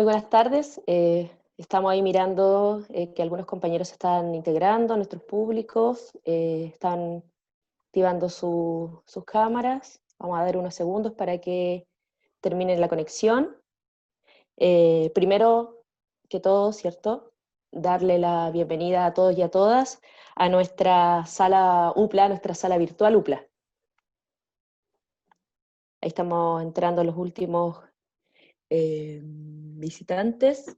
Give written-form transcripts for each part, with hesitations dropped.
muy buenas tardes. Estamos ahí mirando que algunos compañeros se están integrando, nuestros públicos, están activando sus cámaras. Vamos a dar unos segundos para que termine la conexión. Primero que todo, ¿cierto? Darle la bienvenida a todos y a todas a nuestra sala UPLA, nuestra sala virtual UPLA. Ahí estamos entrando los últimos visitantes.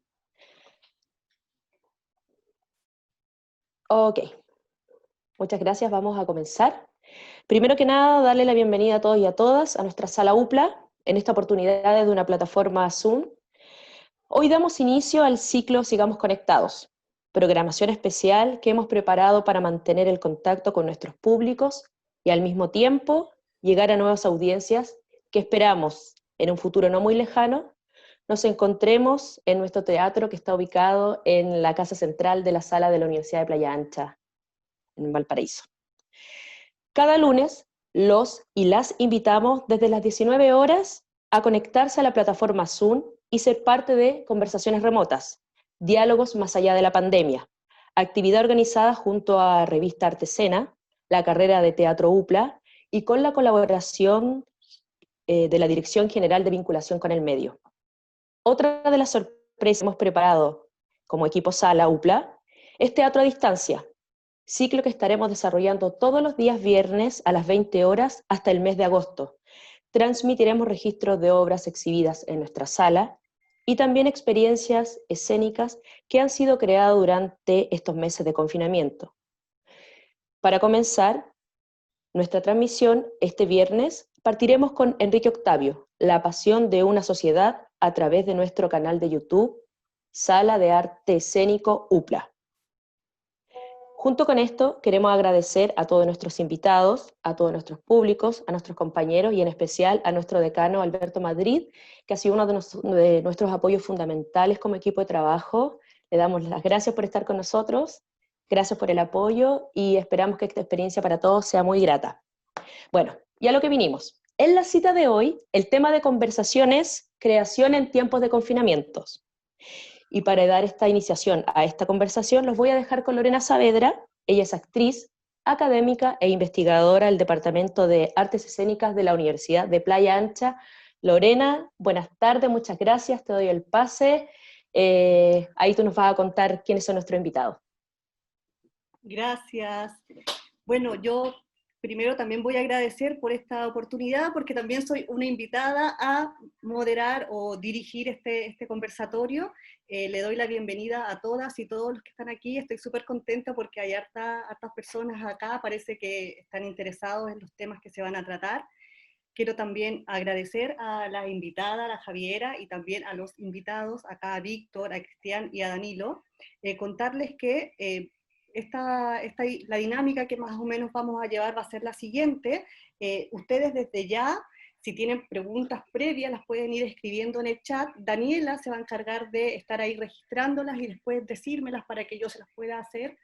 Ok, muchas gracias, vamos a comenzar. Primero que nada, darle la bienvenida a todos y a todas a nuestra sala UPLA, en esta oportunidad desde una plataforma Zoom. Hoy damos inicio al ciclo Sigamos Conectados, programación especial que hemos preparado para mantener el contacto con nuestros públicos y al mismo tiempo llegar a nuevas audiencias que esperamos en un futuro no muy lejano nos encontremos en nuestro teatro que está ubicado en la casa central de la sala de la Universidad de Playa Ancha, en Valparaíso. Cada lunes, los y las invitamos desde las 19 horas a conectarse a la plataforma Zoom y ser parte de conversaciones remotas, diálogos más allá de la pandemia, actividad organizada junto a Revista Artesena, la carrera de Teatro UPLA y con la colaboración de la Dirección General de Vinculación con el Medio. Otra de las sorpresas que hemos preparado como equipo sala UPLA es Teatro a Distancia, ciclo que estaremos desarrollando todos los días viernes a las 20 horas hasta el mes de agosto. Transmitiremos registros de obras exhibidas en nuestra sala y también experiencias escénicas que han sido creadas durante estos meses de confinamiento. Para comenzar nuestra transmisión este viernes, partiremos con Enrique Octavio, La pasión de una sociedad, a través de nuestro canal de YouTube, Sala de Arte Escénico UPLA. Junto con esto, queremos agradecer a todos nuestros invitados, a todos nuestros públicos, a nuestros compañeros y en especial a nuestro decano Alberto Madrid, que ha sido uno de nuestros apoyos fundamentales como equipo de trabajo. Le damos las gracias por estar con nosotros, gracias por el apoyo y esperamos que esta experiencia para todos sea muy grata. Bueno, ya lo que vinimos. En la cita de hoy, el tema de conversación es creación en tiempos de confinamientos. Y para dar esta iniciación a esta conversación, los voy a dejar con Lorena Saavedra. Ella es actriz, académica e investigadora del Departamento de Artes Escénicas de la Universidad de Playa Ancha. Lorena, buenas tardes, muchas gracias, te doy el pase. Ahí tú nos vas a contar quiénes son nuestros invitados. Gracias. Bueno, yo primero también voy a agradecer por esta oportunidad, porque también soy una invitada a moderar o dirigir este conversatorio. Le doy la bienvenida a todas y todos los que están aquí. Estoy súper contenta porque hay hartas personas acá, parece que están interesados en los temas que se van a tratar. Quiero también agradecer a la invitada, a la Javiera, y también a los invitados, acá a Víctor, a Cristian y a Danilo. Contarles que la dinámica que más o menos vamos a llevar va a ser la siguiente. Ustedes desde ya, si tienen preguntas previas, las pueden ir escribiendo en el chat. Daniela se va a encargar de estar ahí registrándolas y después decírmelas para que yo se las pueda hacer.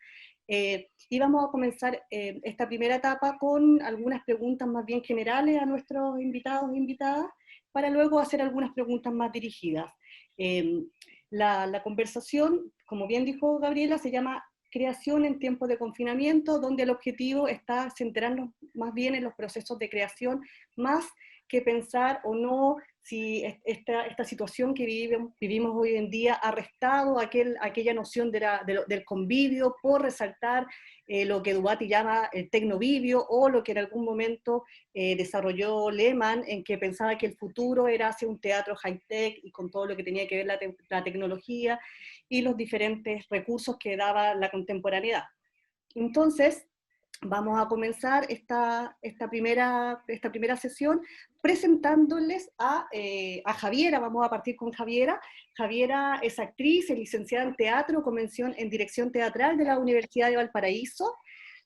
Y vamos a comenzar esta primera etapa con algunas preguntas más bien generales a nuestros invitados e invitadas, para luego hacer algunas preguntas más dirigidas. La conversación, como bien dijo Gabriela, se llama Creación en tiempos de confinamiento, donde el objetivo está centrarnos más bien en los procesos de creación, más que pensar o no si esta situación que vivimos hoy en día ha restado aquella noción del convivio, por resaltar lo que Dubati llama el tecnovivio, o lo que en algún momento desarrolló Lehmann, en que pensaba que el futuro era hacia un teatro high-tech y con todo lo que tenía que ver la tecnología y los diferentes recursos que daba la contemporaneidad. Entonces, vamos a comenzar esta primera sesión presentándoles a Javiera. Vamos a partir con Javiera. Javiera es actriz, es licenciada en teatro, con mención en dirección teatral de la Universidad de Valparaíso.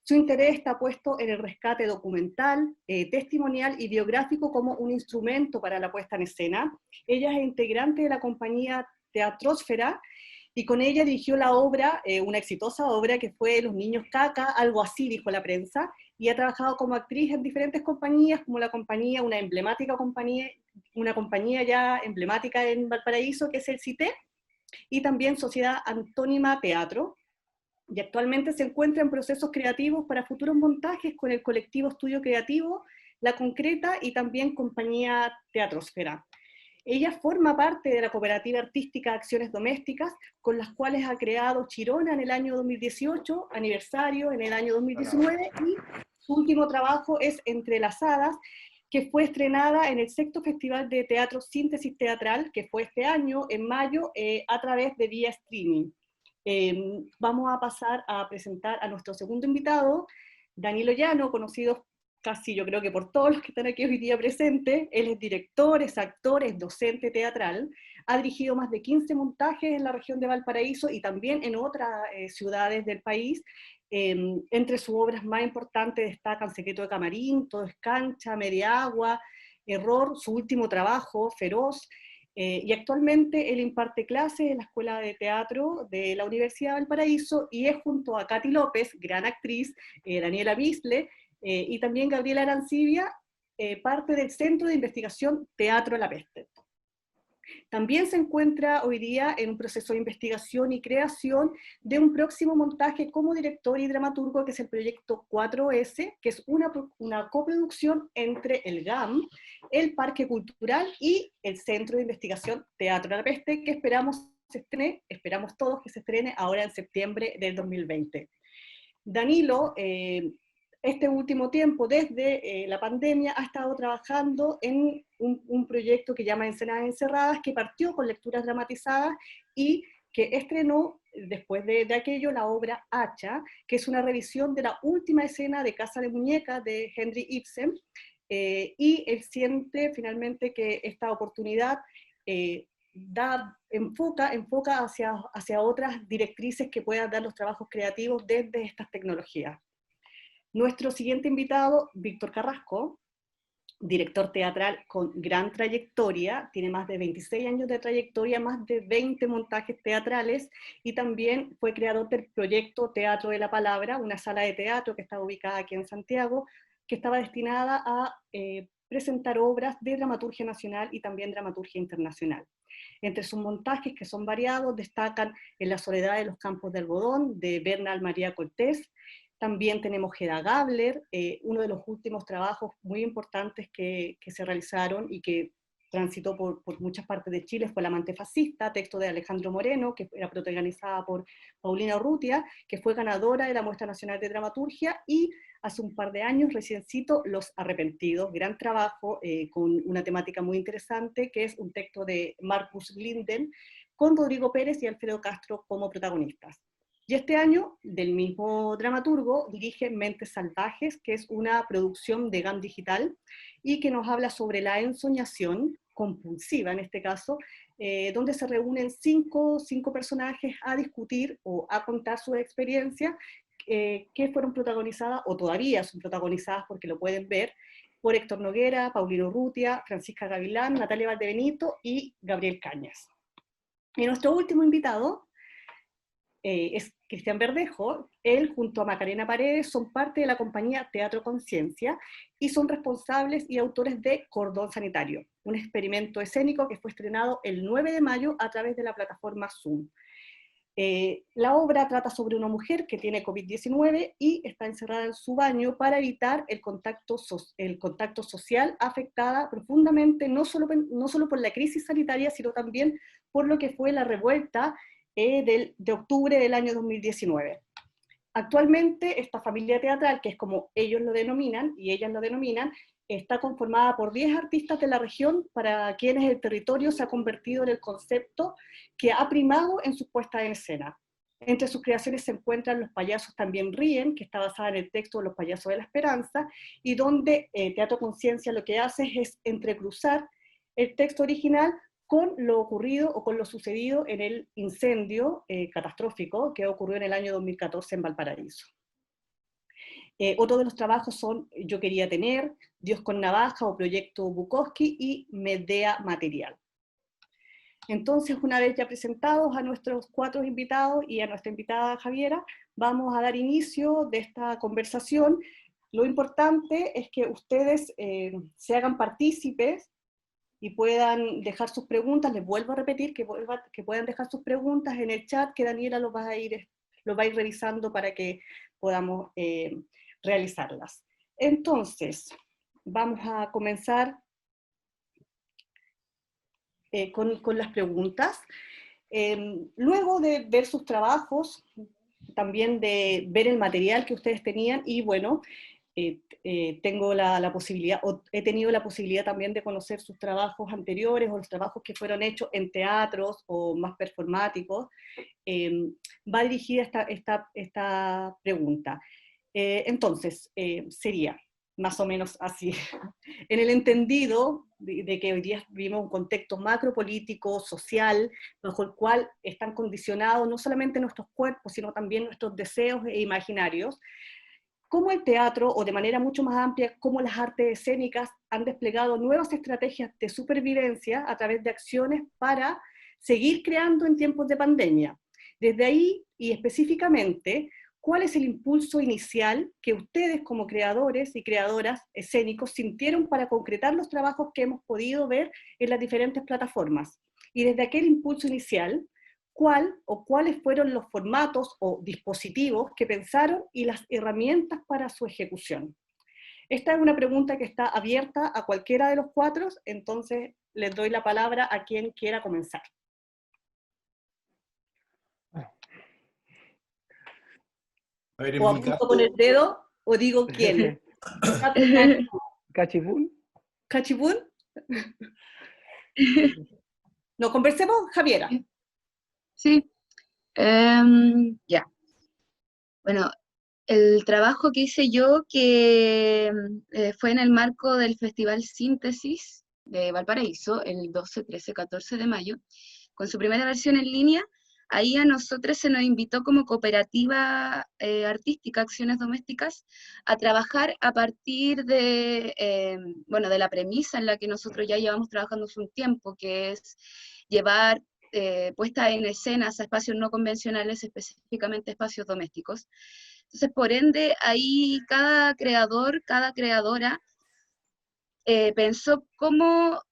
Su interés está puesto en el rescate documental, testimonial y biográfico como un instrumento para la puesta en escena. Ella es integrante de la compañía Teatrósfera, y con ella dirigió la obra, una exitosa obra que fue Los Niños Caca, algo así dijo la prensa, y ha trabajado como actriz en diferentes compañías, como una compañía ya emblemática en Valparaíso, que es el CITE, y también Sociedad Antónima Teatro, y actualmente se encuentra en procesos creativos para futuros montajes con el colectivo Estudio Creativo, La Concreta y también compañía Teatrosfera. Ella forma parte de la cooperativa artística Acciones Domésticas, con las cuales ha creado Chirona en el año 2018, Aniversario en el año 2019, y su último trabajo es Entrelazadas, que fue estrenada en el sexto Festival de Teatro Síntesis Teatral, que fue este año, en mayo, a través de vía streaming. Vamos a pasar a presentar a nuestro segundo invitado, Danilo Llano, conocido casi yo creo que por todos los que están aquí hoy día presentes. Él es director, es actor, es docente teatral, ha dirigido más de 15 montajes en la región de Valparaíso y también en otras ciudades del país. Entre sus obras más importantes destacan Secreto de Camarín, Todo es Cancha, Media Agua, Error, su último trabajo, Feroz, y actualmente él imparte clases en la Escuela de Teatro de la Universidad de Valparaíso y es junto a Katy López, gran actriz, Daniela Bisle, y también Gabriela Arancibia, parte del Centro de Investigación Teatro La Peste. También se encuentra hoy día en un proceso de investigación y creación de un próximo montaje como director y dramaturgo, que es el proyecto 4S, que es una coproducción entre el GAM, el Parque Cultural y el Centro de Investigación Teatro La Peste, que esperamos todos que se estrene ahora en septiembre del 2020. Danilo, este último tiempo, desde la pandemia, ha estado trabajando en un proyecto que llama Escenas Encerradas, que partió con lecturas dramatizadas y que estrenó después de aquello la obra Hacha, que es una revisión de la última escena de Casa de Muñecas de Henrik Ibsen, y él siente finalmente que esta oportunidad enfoca hacia otras directrices que puedan dar los trabajos creativos desde estas tecnologías. Nuestro siguiente invitado, Víctor Carrasco, director teatral con gran trayectoria, tiene más de 26 años de trayectoria, más de 20 montajes teatrales, y también fue creador del proyecto Teatro de la Palabra, una sala de teatro que está ubicada aquí en Santiago, que estaba destinada a presentar obras de dramaturgia nacional y también dramaturgia internacional. Entre sus montajes, que son variados, destacan En la soledad de los campos de algodón, de Bernal María Cortés. También tenemos Hedda Gabler, uno de los últimos trabajos muy importantes que se realizaron y que transitó por muchas partes de Chile, fue El amante fascista, texto de Alejandro Moreno, que era protagonizada por Paulina Urrutia, que fue ganadora de la Muestra Nacional de Dramaturgia, y hace un par de años, reciencito, Los arrepentidos, gran trabajo con una temática muy interesante, que es un texto de Marcus Linden, con Rodrigo Pérez y Alfredo Castro como protagonistas. Y este año, del mismo dramaturgo, dirige Mentes Salvajes, que es una producción de GAM Digital, y que nos habla sobre la ensoñación compulsiva, en este caso, donde se reúnen cinco personajes a discutir o a contar su experiencia, que fueron protagonizadas, o todavía son protagonizadas porque lo pueden ver, por Héctor Noguera, Paulino Urrutia, Francisca Gavilán, Natalia Valdebenito y Gabriel Cañas. Y nuestro último invitado es Cristian Verdejo. Él junto a Macarena Paredes son parte de la compañía Teatro Conciencia y son responsables y autores de Cordón Sanitario, un experimento escénico que fue estrenado el 9 de mayo a través de la plataforma Zoom. La obra trata sobre una mujer que tiene COVID-19 y está encerrada en su baño para evitar el contacto social, afectada profundamente no solo por la crisis sanitaria, sino también por lo que fue la revuelta de octubre del año 2019. Actualmente esta familia teatral, que es como ellos lo denominan y ellas lo denominan, está conformada por 10 artistas de la región, para quienes el territorio se ha convertido en el concepto que ha primado en su puesta en escena. Entre sus creaciones se encuentran Los payasos también ríen, que está basada en el texto Los payasos de la esperanza, y donde Teatro Conciencia lo que hace es entrecruzar el texto original con lo ocurrido o con lo sucedido en el incendio catastrófico que ocurrió en el año 2014 en Valparaíso. Otro de los trabajos son Yo quería tener, Dios con navaja o Proyecto Bukowski y Medea Material. Entonces, una vez ya presentados a nuestros 4 invitados y a nuestra invitada Javiera, vamos a dar inicio de esta conversación. Lo importante es que ustedes se hagan partícipes y puedan dejar sus preguntas. Les vuelvo a repetir que puedan dejar sus preguntas en el chat, que Daniela lo va a ir revisando para que podamos realizarlas. Entonces, vamos a comenzar con las preguntas. Luego de ver sus trabajos, también de ver el material que ustedes tenían, y bueno, tengo la posibilidad, o he tenido la posibilidad también de conocer sus trabajos anteriores, o los trabajos que fueron hechos en teatros, o más performáticos, va dirigida esta pregunta. Entonces, sería más o menos así. En el entendido de que hoy día vivimos un contexto macropolítico, social, bajo el cual están condicionados no solamente nuestros cuerpos, sino también nuestros deseos e imaginarios, cómo el teatro, o de manera mucho más amplia, cómo las artes escénicas han desplegado nuevas estrategias de supervivencia a través de acciones para seguir creando en tiempos de pandemia. Desde ahí, y específicamente, ¿cuál es el impulso inicial que ustedes como creadores y creadoras escénicos sintieron para concretar los trabajos que hemos podido ver en las diferentes plataformas? Y desde aquel impulso inicial, ¿cuál o cuáles fueron los formatos o dispositivos que pensaron y las herramientas para su ejecución? Esta es una pregunta que está abierta a cualquiera de los cuatro, entonces les doy la palabra a quien quiera comenzar. A ver, en O mi apunto caso, con el dedo o digo quién. ¿Cachipún? No, conversemos, Javiera. Sí, ya. Bueno, el trabajo que hice yo, que fue en el marco del Festival Síntesis de Valparaíso, el 12, 13, 14 de mayo, con su primera versión en línea. Ahí a nosotros se nos invitó como cooperativa artística Acciones Domésticas a trabajar a partir de, bueno, de la premisa en la que nosotros ya llevamos trabajando hace un tiempo, que es llevar puesta en escenas a espacios no convencionales, específicamente espacios domésticos. Entonces, por ende, ahí cada creador, cada creadora pensó cómo,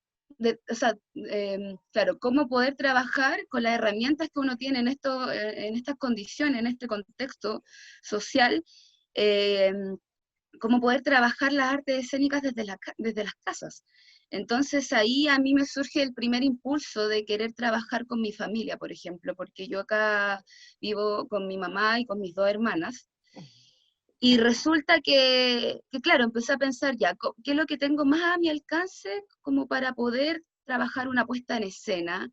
claro, cómo poder trabajar con las herramientas que uno tiene en estas condiciones, en este contexto social, cómo poder trabajar las artes escénicas desde las casas. Entonces ahí a mí me surge el primer impulso de querer trabajar con mi familia, por ejemplo, porque yo acá vivo con mi mamá y con mis dos hermanas, y resulta claro, empecé a pensar ya, ¿qué es lo que tengo más a mi alcance como para poder trabajar una puesta en escena?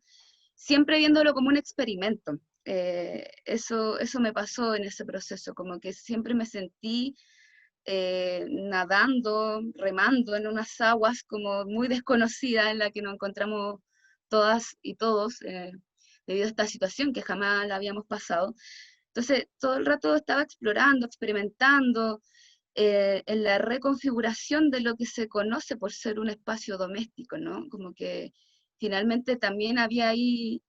Siempre viéndolo como un experimento. Eso me pasó en ese proceso, como que siempre me sentí nadando, remando en unas aguas como muy desconocidas en la que nos encontramos todas y todos debido a esta situación que jamás la habíamos pasado. Entonces, todo el rato estaba explorando, experimentando en la reconfiguración de lo que se conoce por ser un espacio doméstico, ¿no? Como que finalmente también había ahí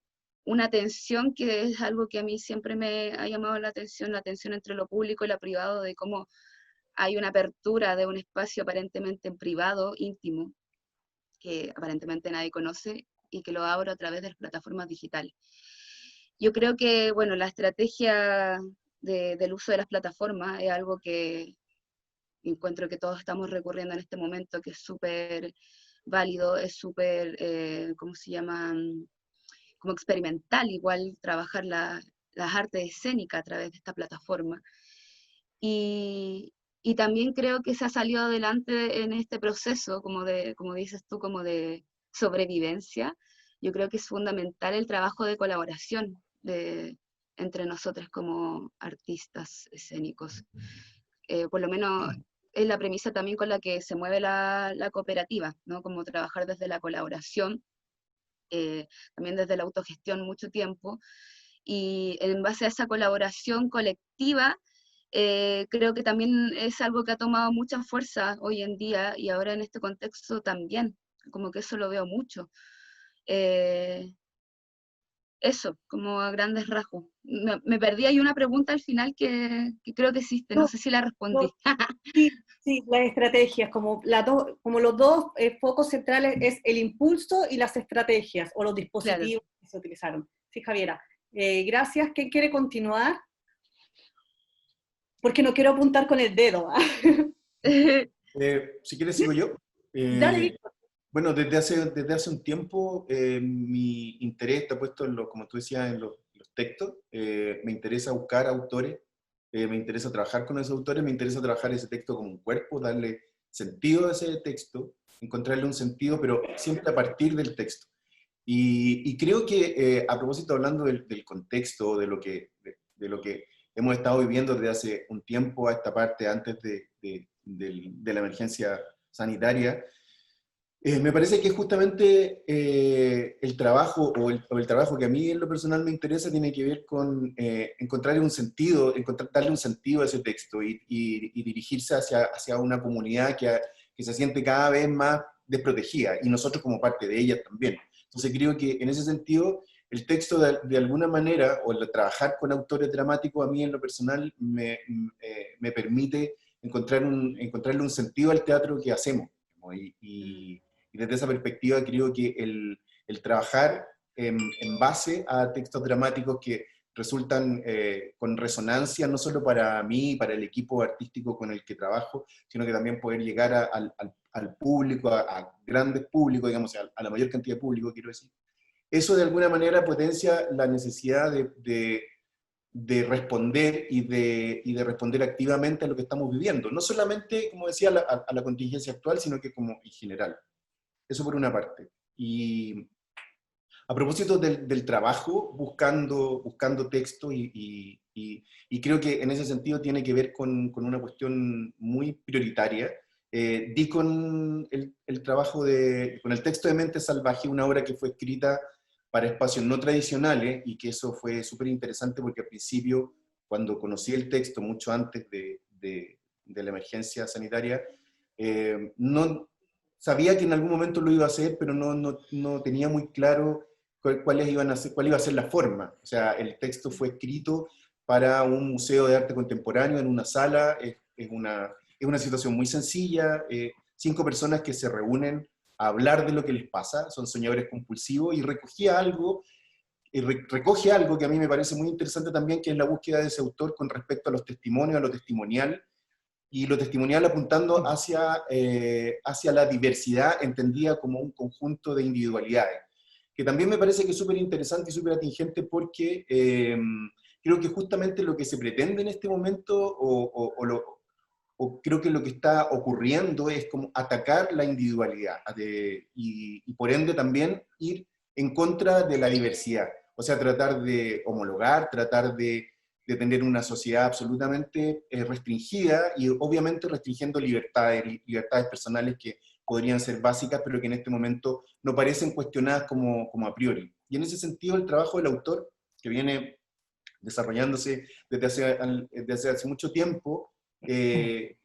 una tensión que es algo que a mí siempre me ha llamado la tensión entre lo público y lo privado, de cómo hay una apertura de un espacio aparentemente en privado, íntimo, que aparentemente nadie conoce, y que lo abro a través de las plataformas digitales. Yo creo que, bueno, la estrategia del uso de las plataformas es algo que encuentro que todos estamos recurriendo en este momento, que es súper válido, es súper, ¿cómo se llama? Como experimental, igual trabajar las artes escénicas a través de esta plataforma. Y también creo que se ha salido adelante en este proceso, como dices tú, como de sobrevivencia. Yo creo que es fundamental el trabajo de colaboración entre nosotros como artistas escénicos. Por lo menos es la premisa también con la que se mueve la cooperativa, ¿no? Como trabajar desde la colaboración, también desde la autogestión mucho tiempo, y en base a esa colaboración colectiva, creo que también es algo que ha tomado mucha fuerza hoy en día, y ahora en este contexto también, como que eso lo veo mucho. eso, como a grandes rasgos. Me perdí, hay una pregunta al final que creo que existe, no No, sé si la respondí. no, sí, sí, las estrategias, como los dos focos centrales es el impulso y las estrategias, o los Claro. dispositivos que se utilizaron. Sí, Javiera. Gracias. ¿Quién quiere continuar? Porque no quiero apuntar con el dedo. Si quieres sigo yo. Dale, Víctor. Bueno, desde hace un tiempo mi interés está puesto en como tú decías, en los textos. Me interesa buscar autores, me interesa trabajar con esos autores, me interesa trabajar ese texto como un cuerpo, darle sentido a ese texto, encontrarle un sentido, pero siempre a partir del texto. Y creo que a propósito, hablando del contexto, de lo que hemos estado viviendo desde hace un tiempo a esta parte, antes de la emergencia sanitaria, me parece que justamente el trabajo, o el trabajo que a mí en lo personal me interesa, tiene que ver con encontrar un sentido, darle un sentido a ese texto y dirigirse hacia una comunidad que se siente cada vez más desprotegida, y nosotros como parte de ella también. Entonces creo que en ese sentido el texto de alguna manera, o el trabajar con autores dramáticos, a mí en lo personal me permite encontrarle un sentido al teatro que hacemos, ¿no? Y desde esa perspectiva creo que el trabajar en base a textos dramáticos que resultan con resonancia, no solo para mí y para el equipo artístico con el que trabajo, sino que también poder llegar al público, a grandes públicos, digamos, a la mayor cantidad de público, quiero decir. Eso de alguna manera potencia la necesidad de responder y de responder activamente a lo que estamos viviendo. No solamente, como decía, a la contingencia actual, sino que como en general. Eso por una parte. Y a propósito del trabajo, buscando texto, y creo que en ese sentido tiene que ver con una cuestión muy prioritaria. Di con el trabajo con el texto de Mente Salvaje, una obra que fue escrita para espacios no tradicionales, y que eso fue súper interesante porque al principio, cuando conocí el texto, mucho antes de la emergencia sanitaria, no sabía que en algún momento lo iba a hacer, pero no tenía muy claro cuál iba a ser la forma. O sea, el texto fue escrito para un museo de arte contemporáneo, en una sala. Es una situación muy sencilla, 5 personas que se reúnen a hablar de lo que les pasa, son soñadores compulsivos, y recoge algo que a mí me parece muy interesante también, que es la búsqueda de ese autor con respecto a los testimonios, a lo testimonial, y lo testimonial apuntando hacia la diversidad entendida como un conjunto de individualidades, que también me parece que es súper interesante y súper atingente, porque creo que justamente lo que se pretende en este momento, o creo que lo que está ocurriendo, es como atacar la individualidad, y por ende también ir en contra de la diversidad. O sea, tratar de homologar, tratar de tener una sociedad absolutamente restringida, y obviamente restringiendo libertades personales que podrían ser básicas, pero que en este momento no parecen cuestionadas como a priori. Y en ese sentido, el trabajo del autor, que viene desarrollándose desde hace mucho tiempo,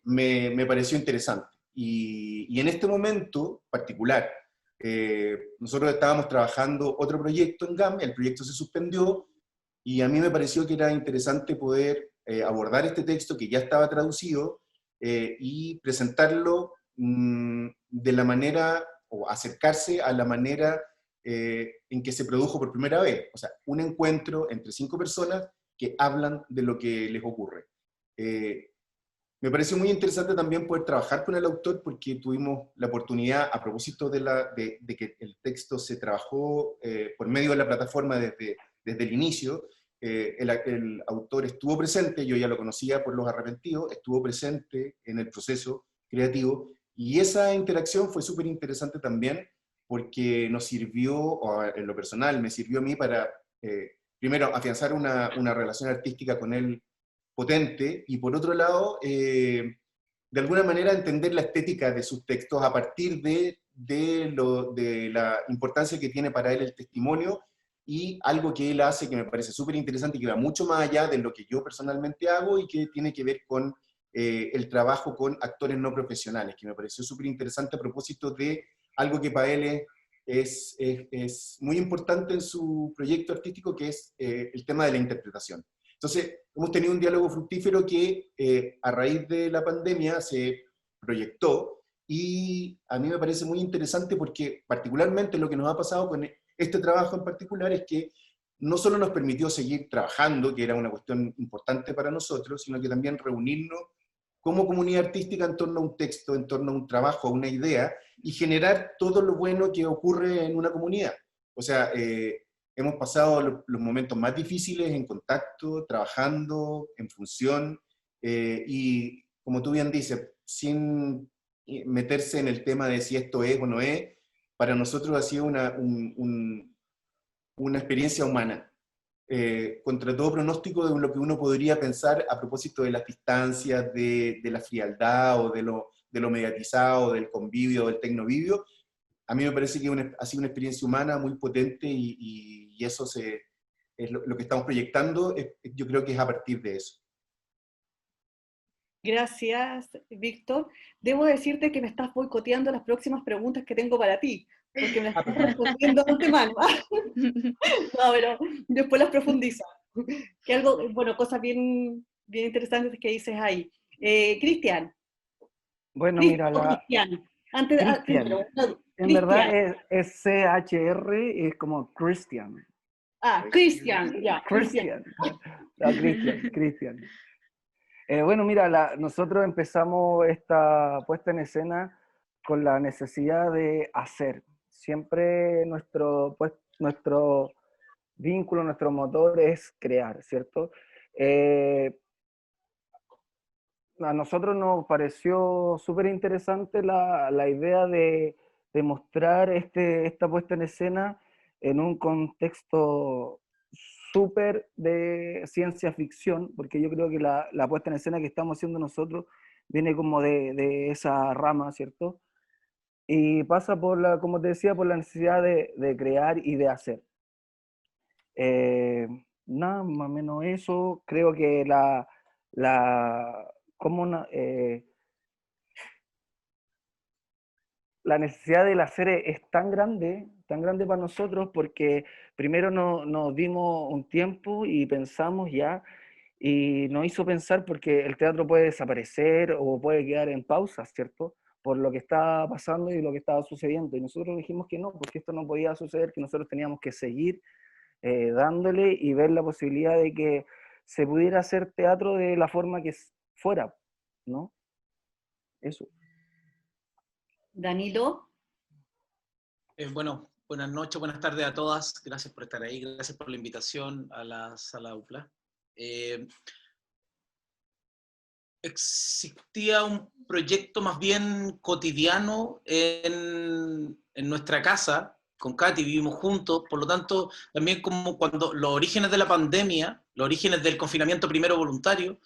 me pareció interesante. Y en este momento particular, nosotros estábamos trabajando otro proyecto en GAM, el proyecto se suspendió, y a mí me pareció que era interesante poder abordar este texto que ya estaba traducido, y presentarlo de la manera, o acercarse a la manera en que se produjo por primera vez. O sea, un encuentro entre 5 personas que hablan de lo que les ocurre. Me pareció muy interesante también poder trabajar con el autor, porque tuvimos la oportunidad, a propósito de que el texto se trabajó por medio de la plataforma desde el inicio. El autor estuvo presente, yo ya lo conocía por Los Arrepentidos, estuvo presente en el proceso creativo, y esa interacción fue súper interesante también, porque nos sirvió, o en lo personal, me sirvió a mí para, primero, afianzar una relación artística con él potente, y por otro lado, de alguna manera entender la estética de sus textos a partir de la importancia que tiene para él el testimonio, y algo que él hace que me parece súper interesante y que va mucho más allá de lo que yo personalmente hago, y que tiene que ver con el trabajo con actores no profesionales, que me pareció súper interesante a propósito de algo que para él es muy importante en su proyecto artístico, que es el tema de la interpretación. Entonces, hemos tenido un diálogo fructífero que a raíz de la pandemia se proyectó, y a mí me parece muy interesante porque particularmente lo que nos ha pasado con este trabajo en particular es que no solo nos permitió seguir trabajando, que era una cuestión importante para nosotros, sino que también reunirnos como comunidad artística en torno a un texto, en torno a un trabajo, a una idea, y generar todo lo bueno que ocurre en una comunidad. O sea, hemos pasado los momentos más difíciles en contacto, trabajando, en función, y como tú bien dices, sin meterse en el tema de si esto es o no es, para nosotros ha sido una experiencia humana. Contra todo pronóstico de lo que uno podría pensar a propósito de las distancias, de la frialdad, o de lo mediatizado, del convivio, del tecnovivio. A mí me parece que ha sido una experiencia humana muy potente, y eso es lo que estamos proyectando, yo creo que es a partir de eso. Gracias, Víctor. Debo decirte que me estás boicoteando las próximas preguntas que tengo para ti, porque me las estás respondiendo de antemano. No, pero después las profundizo. Que algo, bueno, cosas bien, bien interesantes que dices ahí. Cristian. Bueno, mira, Cristian. Antes, Cristian. no, En verdad es CHR, es como Christian. Cristian, ya. Christian. No, Cristian. Bueno, mira, nosotros empezamos esta puesta en escena con la necesidad de hacer. Siempre nuestro vínculo, nuestro motor es crear, ¿cierto? A nosotros nos pareció súper interesante la idea de mostrar esta puesta en escena en un contexto súper de ciencia ficción, porque yo creo que la puesta en escena que estamos haciendo nosotros viene como de esa rama, ¿cierto? Y pasa por como te decía, por la necesidad de crear y de hacer. Nada, más o menos eso. Creo que la necesidad del hacer es tan grande para nosotros, porque primero nos dimos un tiempo y pensamos ya, y nos hizo pensar porque el teatro puede desaparecer o puede quedar en pausa, ¿cierto? Por lo que estaba pasando y lo que estaba sucediendo. Y nosotros dijimos que no, porque esto no podía suceder, que nosotros teníamos que seguir dándole y ver la posibilidad de que se pudiera hacer teatro de la forma que fuera, ¿no? Eso. Danilo. Bueno, buenas noches, buenas tardes a todas. Gracias por estar ahí, gracias por la invitación a la Sala UPLA. Existía un proyecto más bien cotidiano en nuestra casa, con Katy, vivimos juntos, por lo tanto, también como cuando los orígenes de la pandemia, los orígenes del confinamiento primero voluntario,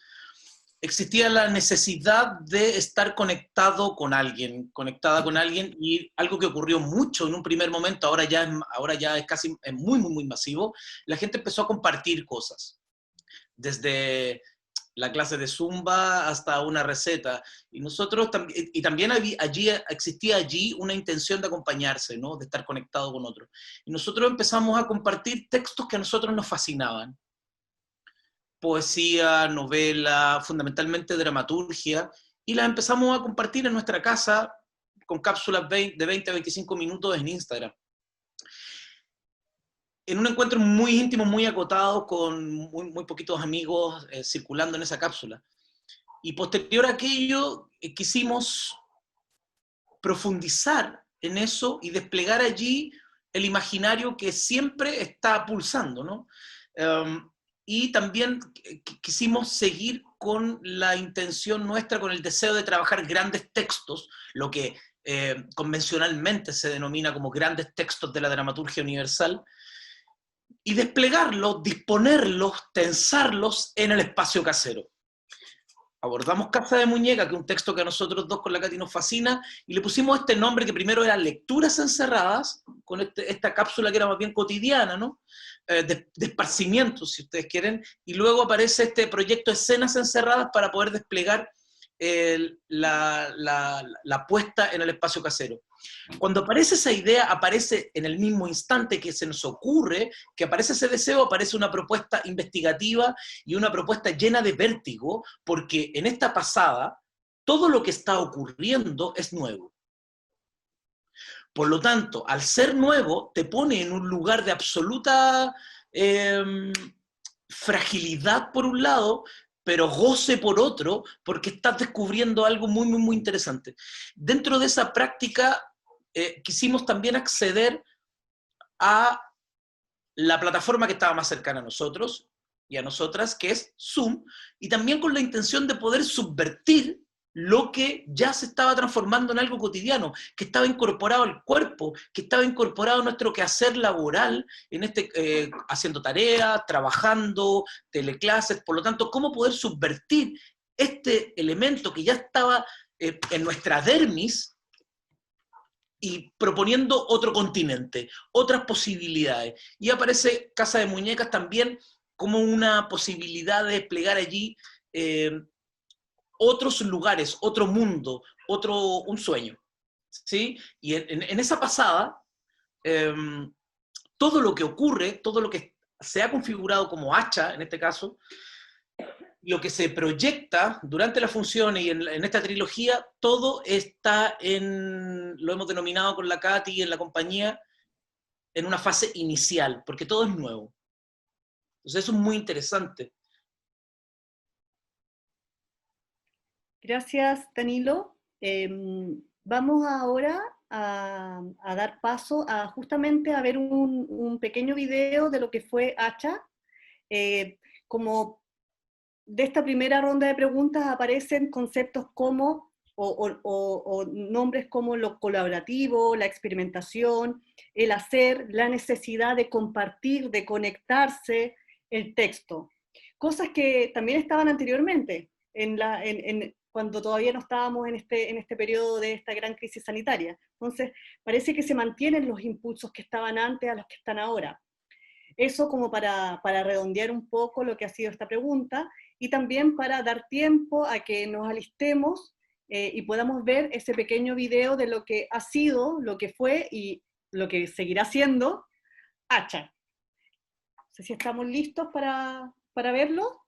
existía la necesidad de estar conectada con alguien, y algo que ocurrió mucho en un primer momento, ahora ya es casi muy, muy, muy masivo, la gente empezó a compartir cosas, desde la clase de Zumba hasta una receta, y nosotros también existía allí una intención de acompañarse, ¿no? De estar conectado con otros, y nosotros empezamos a compartir textos que a nosotros nos fascinaban, poesía, novela, fundamentalmente dramaturgia, y las empezamos a compartir en nuestra casa con cápsulas de 20 a 25 minutos en Instagram. En un encuentro muy íntimo, muy acotado, con muy poquitos amigos circulando en esa cápsula. Y posterior a aquello, quisimos profundizar en eso y desplegar allí el imaginario que siempre está pulsando, ¿no? Y también quisimos seguir con la intención nuestra, con el deseo de trabajar grandes textos, lo que convencionalmente se denomina como grandes textos de la dramaturgia universal, y desplegarlos, disponerlos, tensarlos en el espacio casero. Abordamos Casa de Muñeca, que es un texto que a nosotros dos con la Katy nos fascina, y le pusimos este nombre que primero era Lecturas Encerradas, con esta cápsula que era más bien cotidiana, ¿no? De esparcimiento, si ustedes quieren, y luego aparece este proyecto Escenas Encerradas para poder desplegar la puesta en el espacio casero. Cuando aparece esa idea, aparece en el mismo instante que se nos ocurre, que aparece ese deseo, aparece una propuesta investigativa y una propuesta llena de vértigo, porque en esta pasada, todo lo que está ocurriendo es nuevo. Por lo tanto, al ser nuevo, te pone en un lugar de absoluta fragilidad por un lado, pero goce por otro, porque estás descubriendo algo muy, muy, muy interesante. Dentro de esa práctica, quisimos también acceder a la plataforma que estaba más cercana a nosotros y a nosotras, que es Zoom, y también con la intención de poder subvertir lo que ya se estaba transformando en algo cotidiano, que estaba incorporado al cuerpo, que estaba incorporado a nuestro quehacer laboral, haciendo tareas, trabajando, teleclases. Por lo tanto, cómo poder subvertir este elemento que ya estaba en nuestra dermis y proponiendo otro continente, otras posibilidades. Y aparece Casa de Muñecas también como una posibilidad de desplegar allí otros lugares, otro mundo, un sueño. ¿Sí? Y en esa pasada, todo lo que ocurre, todo lo que se ha configurado como hacha, en este caso, lo que se proyecta durante las funciones y en esta trilogía, todo está lo hemos denominado con la Katy y en la compañía, en una fase inicial, porque todo es nuevo. Entonces eso es muy interesante. Gracias, Danilo. Vamos ahora a dar paso justamente a ver un pequeño video de lo que fue Hacha. Como de esta primera ronda de preguntas aparecen conceptos como, o nombres como lo colaborativo, la experimentación, el hacer, la necesidad de compartir, de conectarse, el texto. Cosas que también estaban anteriormente, cuando todavía no estábamos en este periodo de esta gran crisis sanitaria. Entonces, parece que se mantienen los impulsos que estaban antes a los que están ahora. Eso como para redondear un poco lo que ha sido esta pregunta, y también para dar tiempo a que nos alistemos y podamos ver ese pequeño video de lo que ha sido, lo que fue y lo que seguirá siendo Hacha. No sé si estamos listos para verlo.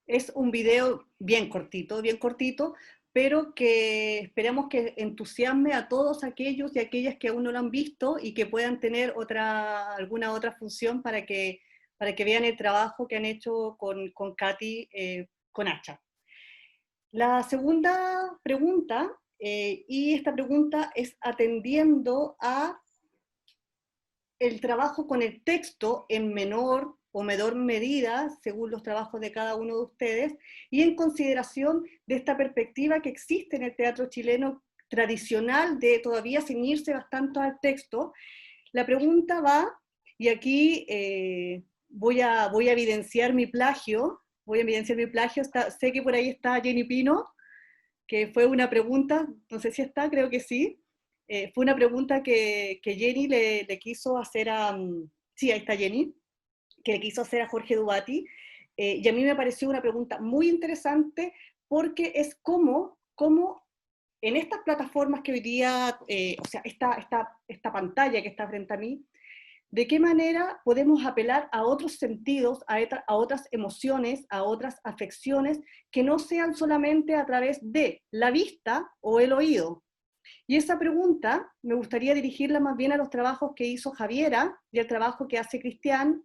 Es un video bien cortito, pero que esperamos que entusiasme a todos aquellos y aquellas que aún no lo han visto y que puedan tener alguna otra función para que vean el trabajo que han hecho con Katy, con Hacha. La segunda pregunta, y esta pregunta es atendiendo a el trabajo con el texto en menor o menor medida, según los trabajos de cada uno de ustedes, y en consideración de esta perspectiva que existe en el teatro chileno tradicional de todavía ceñirse bastante al texto. La pregunta va, y aquí voy a evidenciar mi plagio, sé que por ahí está Jenny Pino, que fue una pregunta, no sé si está, creo que sí, fue una pregunta que Jenny le quiso hacer sí, ahí está Jenny, que le quiso hacer a Jorge Dubati, y a mí me pareció una pregunta muy interesante, porque es cómo en estas plataformas que hoy día, o sea, esta pantalla que está frente a mí, de qué manera podemos apelar a otros sentidos, a otras emociones, a otras afecciones, que no sean solamente a través de la vista o el oído. Y esa pregunta me gustaría dirigirla más bien a los trabajos que hizo Javiera y al trabajo que hace Cristian,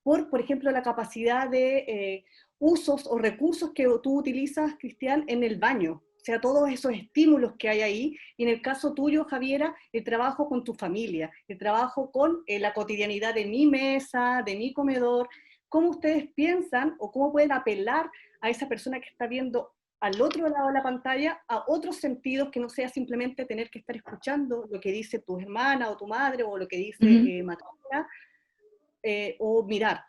por ejemplo, la capacidad de usos o recursos que tú utilizas, Cristian, en el baño. O sea, todos esos estímulos que hay ahí, y en el caso tuyo, Javiera, el trabajo con tu familia, el trabajo con la cotidianidad de mi mesa, de mi comedor, ¿cómo ustedes piensan o cómo pueden apelar a esa persona que está viendo al otro lado de la pantalla a otros sentidos que no sea simplemente tener que estar escuchando lo que dice tu hermana o tu madre o lo que dice Matilda, o mirar?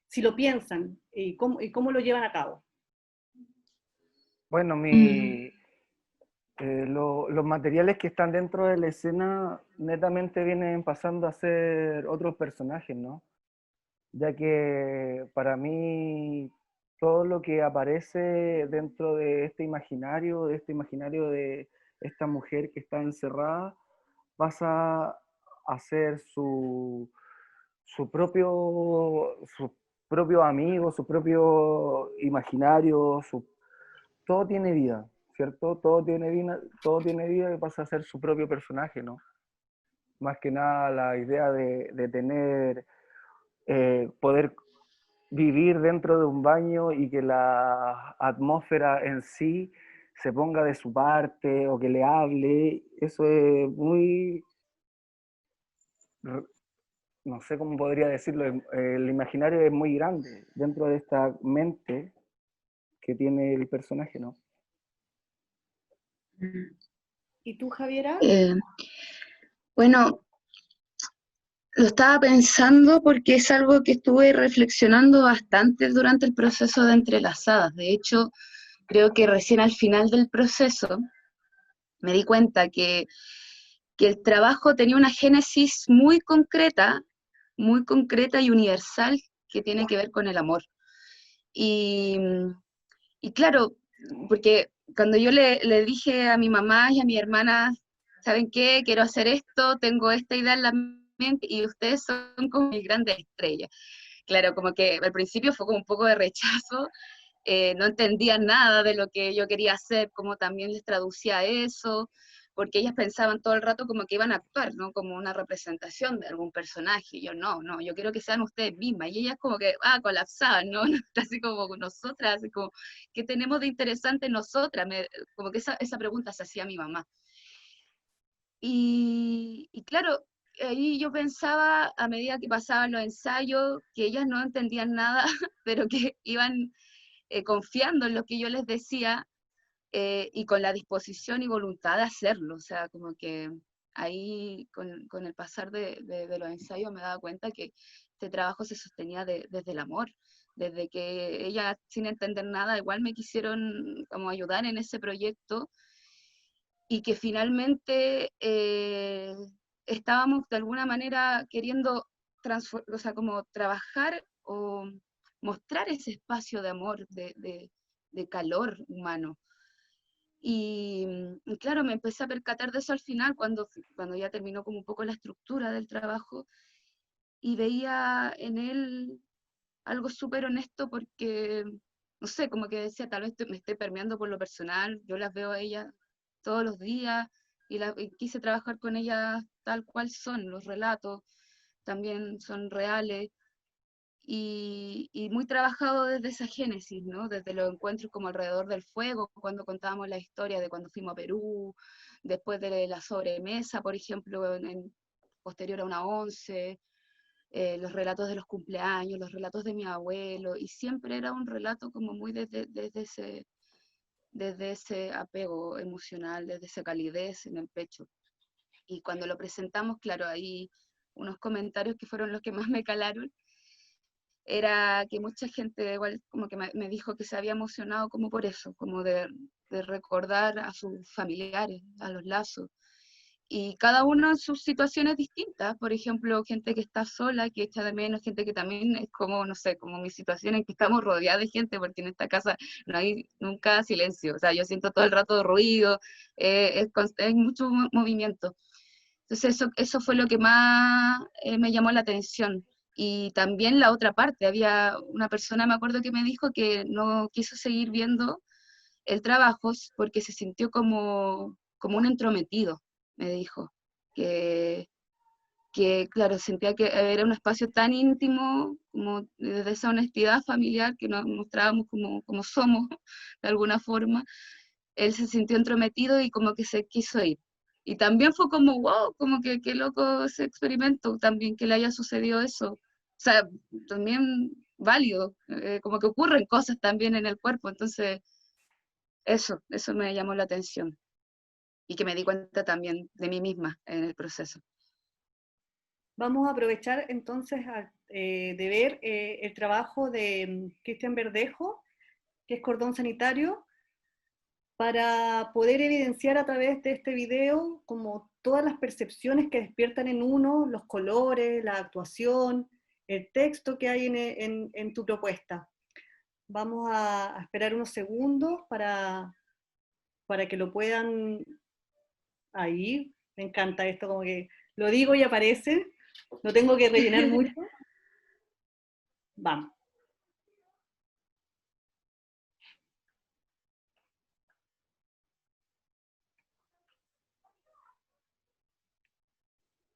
Si lo piensan, y cómo lo llevan a cabo. Bueno, los materiales que están dentro de la escena netamente vienen pasando a ser otros personajes, ¿no? Ya que para mí todo lo que aparece dentro de este imaginario de esta mujer que está encerrada, pasa a ser su propio amigo, su propio imaginario, todo tiene vida, ¿cierto? Todo tiene vida y pasa a ser su propio personaje, ¿no? Más que nada la idea de tener, poder vivir dentro de un baño y que la atmósfera en sí se ponga de su parte o que le hable, eso es muy, no sé cómo podría decirlo, el imaginario es muy grande dentro de esta mente que tiene el personaje, ¿no? ¿Y tú, Javiera? Bueno, lo estaba pensando porque es algo que estuve reflexionando bastante durante el proceso de Entrelazadas. De hecho, creo que recién al final del proceso me di cuenta que el trabajo tenía una génesis muy concreta y universal que tiene que ver con el amor. Y claro, porque cuando yo le dije a mi mamá y a mi hermana, ¿saben qué? Quiero hacer esto, tengo esta idea en la mente y ustedes son como mis grandes estrellas. Claro, como que al principio fue como un poco de rechazo, no entendían nada de lo que yo quería hacer, cómo también les traducía eso, porque ellas pensaban todo el rato como que iban a actuar, ¿no? Como una representación de algún personaje, y yo no, yo quiero que sean ustedes mismas, y ellas como que, colapsaban, ¿no? Así como nosotras, así como, ¿qué tenemos de interesante nosotras? Como que esa pregunta se hacía mi mamá. Y claro, ahí yo pensaba, a medida que pasaban los ensayos, que ellas no entendían nada, pero que iban confiando en lo que yo les decía, y con la disposición y voluntad de hacerlo. O sea, como que ahí con el pasar de los ensayos me daba cuenta que este trabajo se sostenía desde el amor, desde que ellas sin entender nada igual me quisieron como ayudar en ese proyecto, y que finalmente estábamos de alguna manera queriendo o sea, como trabajar o mostrar ese espacio de amor, de calor humano. Y claro, me empecé a percatar de eso al final, cuando ya terminó como un poco la estructura del trabajo, y veía en él algo súper honesto porque, no sé, como que decía, tal vez me esté permeando por lo personal, yo las veo a ellas todos los días, y quise trabajar con ellas tal cual son, los relatos también son reales, y muy trabajado desde esa génesis, ¿no? Desde los encuentros como alrededor del fuego, cuando contábamos la historia de cuando fuimos a Perú, después de la sobremesa, por ejemplo, posterior a una 11, los relatos de los cumpleaños, los relatos de mi abuelo, y siempre era un relato como muy desde ese apego emocional, desde esa calidez en el pecho. Y cuando lo presentamos, claro, ahí unos comentarios que fueron los que más me calaron, era que mucha gente igual como que me dijo que se había emocionado como por eso, como de recordar a sus familiares, a los lazos. Y cada uno en sus situaciones distintas, por ejemplo, gente que está sola, que echa de menos, gente que también es como, no sé, como mi situación en que estamos rodeados de gente, porque en esta casa no hay nunca silencio, o sea, yo siento todo el rato ruido, es mucho movimiento. Entonces eso fue lo que más me llamó la atención. Y también la otra parte, había una persona, me acuerdo, que me dijo que no quiso seguir viendo el trabajo porque se sintió como un entrometido, me dijo, que claro, sentía que era un espacio tan íntimo, como desde esa honestidad familiar que nos mostrábamos como somos, de alguna forma. Él se sintió entrometido y como que se quiso ir. Y también fue como, wow, como que qué loco ese experimento, también que le haya sucedido eso. O sea, también válido, como que ocurren cosas también en el cuerpo, entonces eso me llamó la atención y que me di cuenta también de mí misma en el proceso. Vamos a aprovechar entonces de ver el trabajo de Cristian Verdejo, que es cordón sanitario, para poder evidenciar a través de este video como todas las percepciones que despiertan en uno, los colores, la actuación, el texto que hay en tu propuesta. Vamos a esperar unos segundos para que lo puedan... Ahí, me encanta esto, como que lo digo y aparece, no tengo que rellenar mucho. Vamos.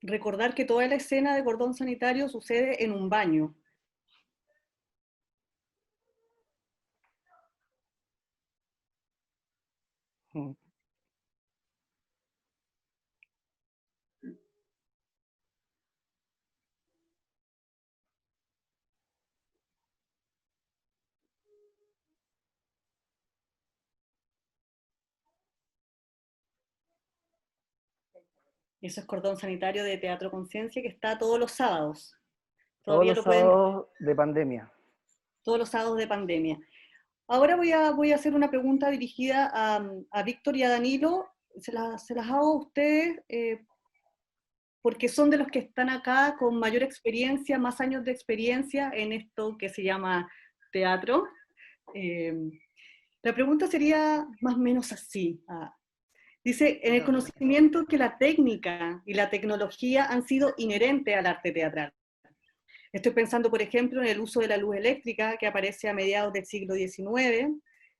Recordar que toda la escena de cordón sanitario sucede en un baño. Y eso es cordón sanitario de Teatro Conciencia, que está todos los sábados. Todos Todavía los lo pueden... sábados de pandemia. Todos los sábados de pandemia. Ahora voy a hacer una pregunta dirigida a Víctor y a Danilo. Se las hago a ustedes porque son de los que están acá con mayor experiencia, más años de experiencia en esto que se llama teatro. La pregunta sería más o menos así. Dice, en el conocimiento que la técnica y la tecnología han sido inherentes al arte teatral. Estoy pensando, por ejemplo, en el uso de la luz eléctrica que aparece a mediados del siglo XIX,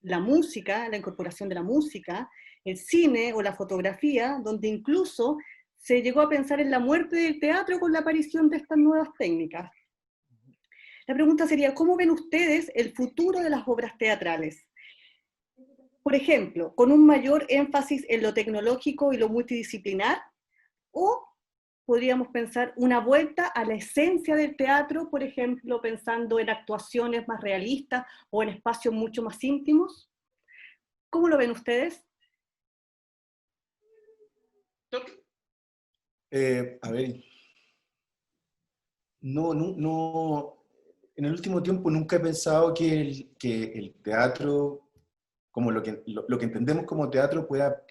la música, la incorporación de la música, el cine o la fotografía, donde incluso se llegó a pensar en la muerte del teatro con la aparición de estas nuevas técnicas. La pregunta sería, ¿cómo ven ustedes el futuro de las obras teatrales? Por ejemplo, con un mayor énfasis en lo tecnológico y lo multidisciplinar, o podríamos pensar una vuelta a la esencia del teatro, por ejemplo, pensando en actuaciones más realistas o en espacios mucho más íntimos. ¿Cómo lo ven ustedes? A ver, no, en el último tiempo nunca he pensado que el teatro, como lo que entendemos como teatro, pueda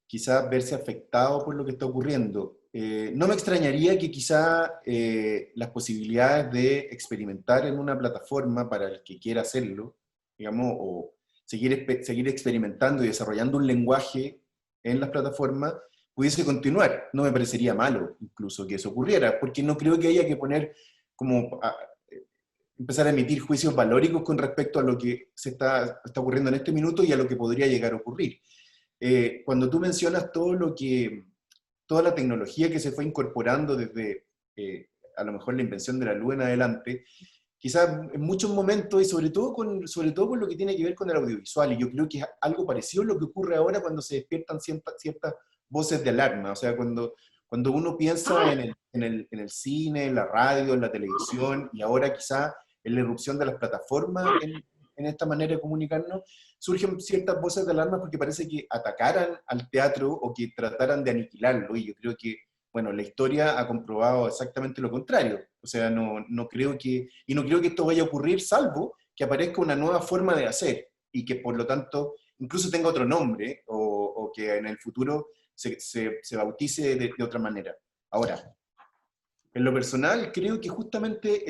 quizás verse afectado por lo que está ocurriendo. No me extrañaría que quizá las posibilidades de experimentar en una plataforma para el que quiera hacerlo, digamos, o seguir experimentando y desarrollando un lenguaje en las plataformas, pudiese continuar. No me parecería malo incluso que eso ocurriera, porque no creo que haya que poner como empezar a emitir juicios valóricos con respecto a lo que está ocurriendo en este minuto y a lo que podría llegar a ocurrir. Cuando tú mencionas toda la tecnología que se fue incorporando desde a lo mejor la invención de la luz en adelante, quizás en muchos momentos, y sobre todo con lo que tiene que ver con el audiovisual, y yo creo que es algo parecido a lo que ocurre ahora cuando se despiertan ciertas voces de alarma, o sea, cuando uno piensa en el cine, en la radio, en la televisión, y ahora quizás en la irrupción de las plataformas en esta manera de comunicarnos, surgen ciertas voces de alarma porque parece que atacaran al teatro o que trataran de aniquilarlo, y yo creo que, bueno, la historia ha comprobado exactamente lo contrario. O sea, no creo que esto vaya a ocurrir, salvo que aparezca una nueva forma de hacer, y que por lo tanto incluso tenga otro nombre, o que en el futuro se bautice de otra manera. Ahora, en lo personal, creo que justamente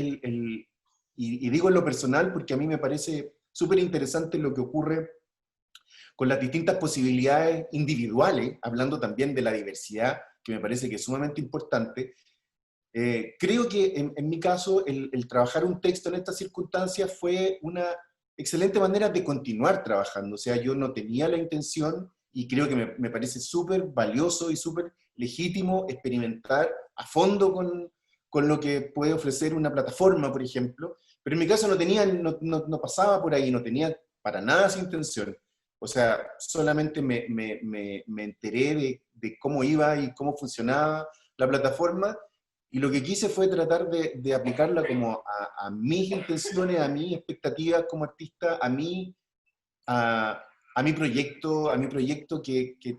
y digo en lo personal porque a mí me parece súper interesante lo que ocurre con las distintas posibilidades individuales, hablando también de la diversidad, que me parece que es sumamente importante. Creo que en mi caso el trabajar un texto en estas circunstancias fue una excelente manera de continuar trabajando. O sea, yo no tenía la intención, y creo que me parece súper valioso y súper legítimo experimentar a fondo con lo que puede ofrecer una plataforma, por ejemplo, pero en mi caso no pasaba por ahí, no tenía para nada esa intención. O sea, solamente me enteré de cómo iba y cómo funcionaba la plataforma, Y lo que quise fue tratar de aplicarla como a mis intenciones, a mis expectativas como artista, a mi proyecto que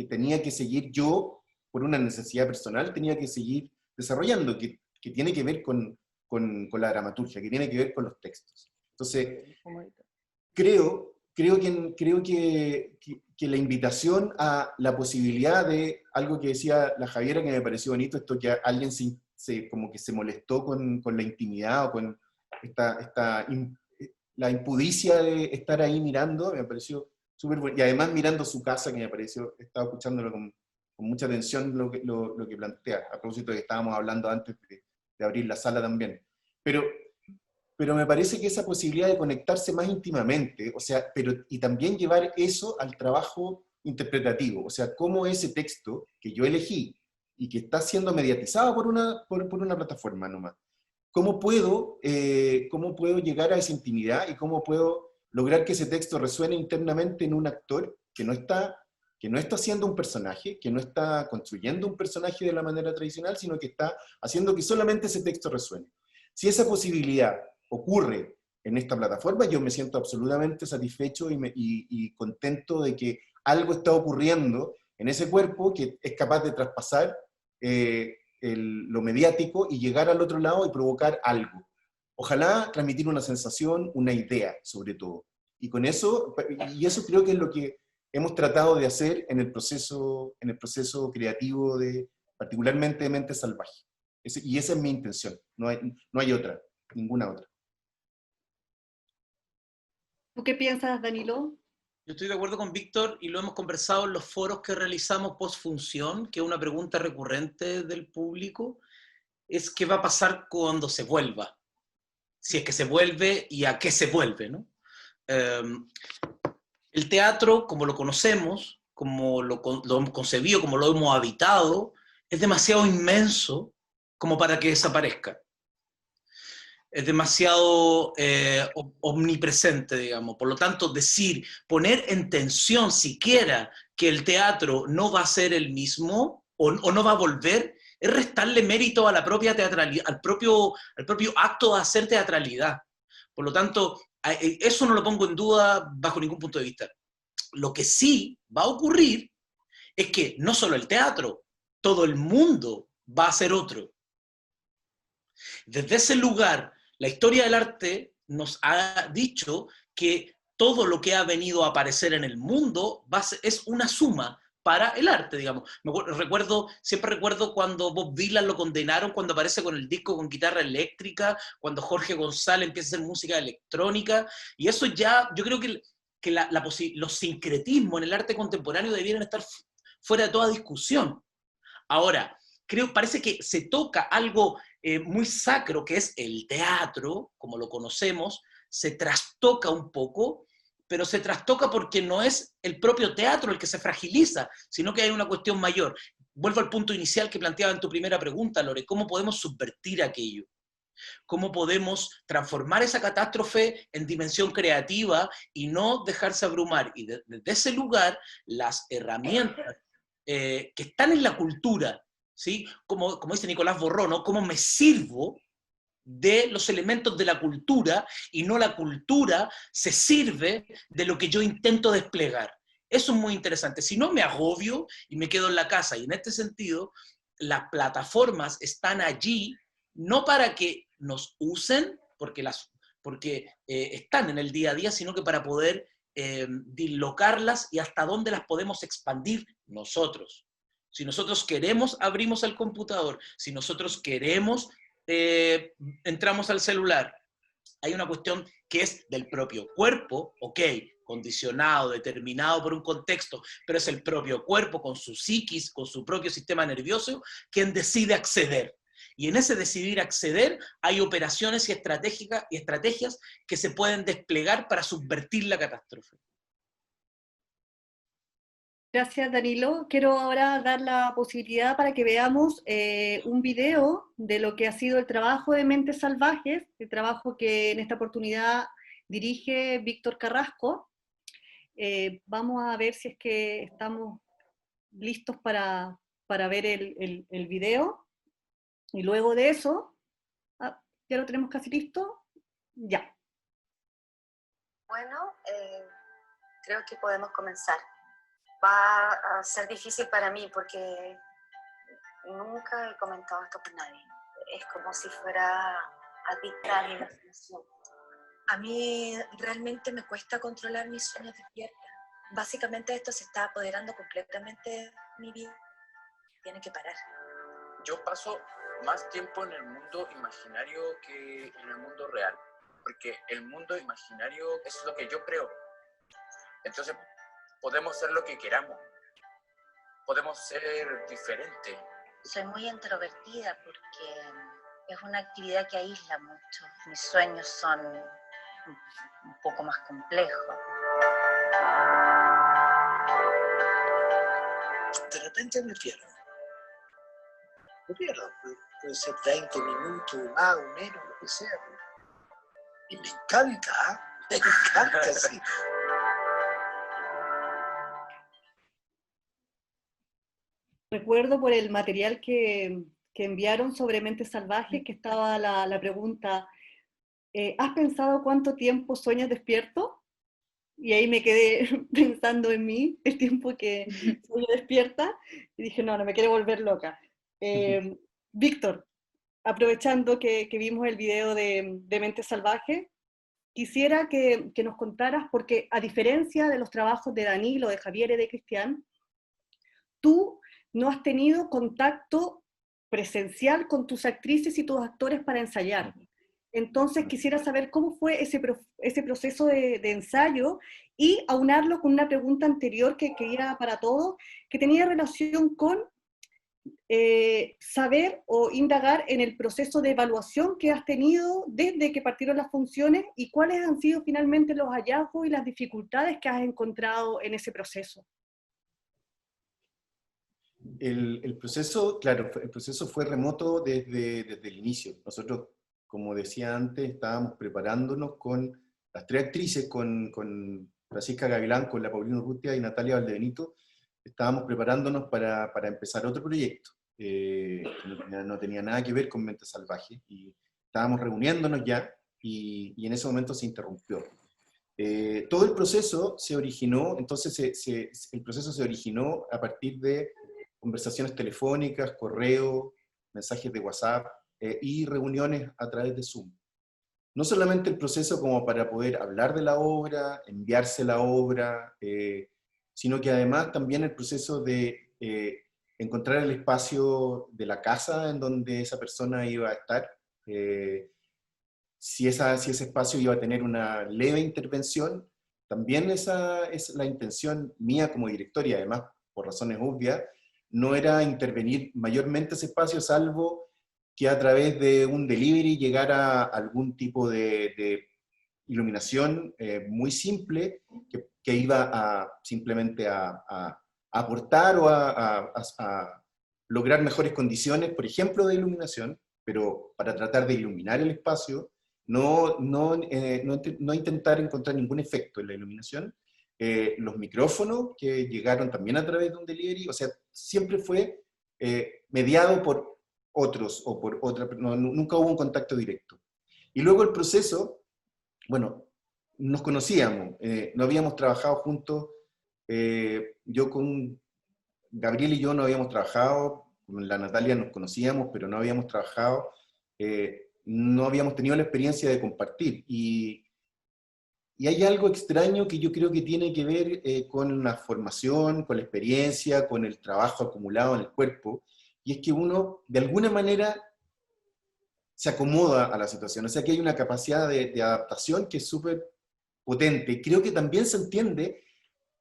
tenía que seguir yo, por una necesidad personal, tenía que seguir desarrollando, que tiene que ver con la dramaturgia, que tiene que ver con los textos. Entonces, creo que la invitación a la posibilidad de algo que decía la Javiera, que me pareció bonito, esto que alguien como que se molestó con la intimidad o con la impudicia de estar ahí mirando, me pareció súper bueno. Y además mirando su casa, que me pareció, estaba escuchándolo con mucha atención lo que plantea, a propósito de que estábamos hablando antes de abrir la sala también. Pero me parece que esa posibilidad de conectarse más íntimamente, o sea, y también llevar eso al trabajo interpretativo, o sea, cómo ese texto que yo elegí y que está siendo mediatizado por una plataforma nomás, cómo puedo llegar a esa intimidad y cómo puedo lograr que ese texto resuene internamente en un actor que no está haciendo un personaje, que no está construyendo un personaje de la manera tradicional, sino que está haciendo que solamente ese texto resuene. Si esa posibilidad ocurre en esta plataforma, yo me siento absolutamente satisfecho y contento de que algo está ocurriendo en ese cuerpo que es capaz de traspasar lo mediático y llegar al otro lado y provocar algo. Ojalá transmitir una sensación, una idea, sobre todo. Y eso creo que es lo que hemos tratado de hacer en el proceso creativo particularmente de Mente Salvaje. Y esa es mi intención, no hay otra, ninguna otra. ¿Tú qué piensas, Danilo? Yo estoy de acuerdo con Víctor y lo hemos conversado en los foros que realizamos post-función, que es una pregunta recurrente del público, es qué va a pasar cuando se vuelva. Si es que se vuelve y a qué se vuelve, ¿no? El teatro, como lo conocemos, como lo hemos concebido, como lo hemos habitado, es demasiado inmenso como para que desaparezca. Es demasiado omnipresente, digamos. Por lo tanto, poner en tensión siquiera que el teatro no va a ser el mismo o no va a volver, es restarle mérito a la propia teatralidad, al propio acto de hacer teatralidad. Por lo tanto, eso no lo pongo en duda bajo ningún punto de vista. Lo que sí va a ocurrir es que no solo el teatro, todo el mundo va a ser otro. Desde ese lugar, la historia del arte nos ha dicho que todo lo que ha venido a aparecer en el mundo es una suma para el arte, digamos. Siempre recuerdo cuando Bob Dylan lo condenaron, cuando aparece con el disco con guitarra eléctrica, cuando Jorge González empieza a hacer música electrónica, y eso ya, yo creo que los sincretismos en el arte contemporáneo debieran estar fuera de toda discusión. Ahora, parece que se toca algo muy sacro, que es el teatro, como lo conocemos, se trastoca un poco, pero se trastoca porque no es el propio teatro el que se fragiliza, sino que hay una cuestión mayor. Vuelvo al punto inicial que planteaba en tu primera pregunta, Lore, ¿cómo podemos subvertir aquello? ¿Cómo podemos transformar esa catástrofe en dimensión creativa y no dejarse abrumar? Y desde ese lugar, las herramientas que están en la cultura, ¿sí? Como dice Nicolás Borró, ¿no? ¿Cómo me sirvo de los elementos de la cultura y no la cultura se sirve de lo que yo intento desplegar? Eso es muy interesante. Si no, me agobio y me quedo en la casa. Y en este sentido, las plataformas están allí no para que nos usen, porque están en el día a día, sino que para poder dislocarlas y hasta dónde las podemos expandir nosotros. Si nosotros queremos, abrimos el computador. Si nosotros queremos, entramos al celular. Hay una cuestión que es del propio cuerpo, ok, condicionado, determinado por un contexto, pero es el propio cuerpo con su psiquis, con su propio sistema nervioso, quien decide acceder. Y en ese decidir acceder hay operaciones y estrategias que se pueden desplegar para subvertir la catástrofe. Gracias, Danilo. Quiero ahora dar la posibilidad para que veamos un video de lo que ha sido el trabajo de Mentes Salvajes, el trabajo que en esta oportunidad dirige Víctor Carrasco. Vamos a ver si es que estamos listos para ver el video. Y luego de eso, ya lo tenemos casi listo, ya. Bueno, creo que podemos comenzar. Va a ser difícil para mí porque nunca he comentado esto con nadie. Es como si fuera adicta a mi imaginación. A mí realmente me cuesta controlar mis sueños despiertas. Básicamente esto se está apoderando completamente de mi vida. Tiene que parar. Yo paso más tiempo en el mundo imaginario que en el mundo real, porque el mundo imaginario es lo que yo creo. Entonces podemos ser lo que queramos, podemos ser diferentes. Soy muy introvertida porque es una actividad que aísla mucho. Mis sueños son un poco más complejos. De repente me pierdo. Puede ser 20 minutos, más o menos, lo que sea. Y me encanta, sí. Recuerdo por el material que enviaron sobre Mentes Salvajes, que estaba la pregunta, ¿has pensado cuánto tiempo sueñas despierto? Y ahí me quedé pensando en mí, el tiempo que sueño despierta, y dije, no me quiero volver loca. Víctor, aprovechando que vimos el video de Mentes Salvajes, quisiera que nos contaras, porque a diferencia de los trabajos de Danilo, de Javier y de Cristian, tú no has tenido contacto presencial con tus actrices y tus actores para ensayar. Entonces quisiera saber cómo fue ese proceso de ensayo y aunarlo con una pregunta anterior que iba para todos, que tenía relación con saber o indagar en el proceso de evaluación que has tenido desde que partieron las funciones y cuáles han sido finalmente los hallazgos y las dificultades que has encontrado en ese proceso. El proceso, claro, el proceso fue remoto desde el inicio. Nosotros, como decía antes, estábamos preparándonos con las tres actrices, con Francisca Gavilán, con la Paulina Urrutia y Natalia Valdebenito, estábamos preparándonos para empezar otro proyecto. No tenía nada que ver con Mente Salvaje, y estábamos reuniéndonos ya, y en ese momento se interrumpió. Todo el proceso se originó, entonces el proceso se originó a partir de conversaciones telefónicas, correo, mensajes de WhatsApp y reuniones a través de Zoom. No solamente el proceso como para poder hablar de la obra, enviarse la obra, sino que además también el proceso de encontrar el espacio de la casa en donde esa persona iba a estar, si ese espacio iba a tener una leve intervención. También esa es la intención mía como director, y además, por razones obvias, no era intervenir mayormente ese espacio, salvo que a través de un delivery llegara algún tipo de iluminación muy simple, que iba simplemente a aportar o a lograr mejores condiciones, por ejemplo, de iluminación, pero para tratar de iluminar el espacio, no intentar encontrar ningún efecto en la iluminación. Los micrófonos que llegaron también a través de un delivery, o sea, siempre fue mediado por otros o por otra, nunca hubo un contacto directo. Y luego el proceso, bueno, nos conocíamos, no habíamos trabajado juntos, yo con Gabriel y yo no habíamos trabajado, con la Natalia nos conocíamos, pero no habíamos trabajado, no habíamos tenido la experiencia de compartir, y hay algo extraño que yo creo que tiene que ver con la formación, con la experiencia, con el trabajo acumulado en el cuerpo, y es que uno, de alguna manera, se acomoda a la situación. O sea, que hay una capacidad de adaptación que es súper potente. Creo que también se entiende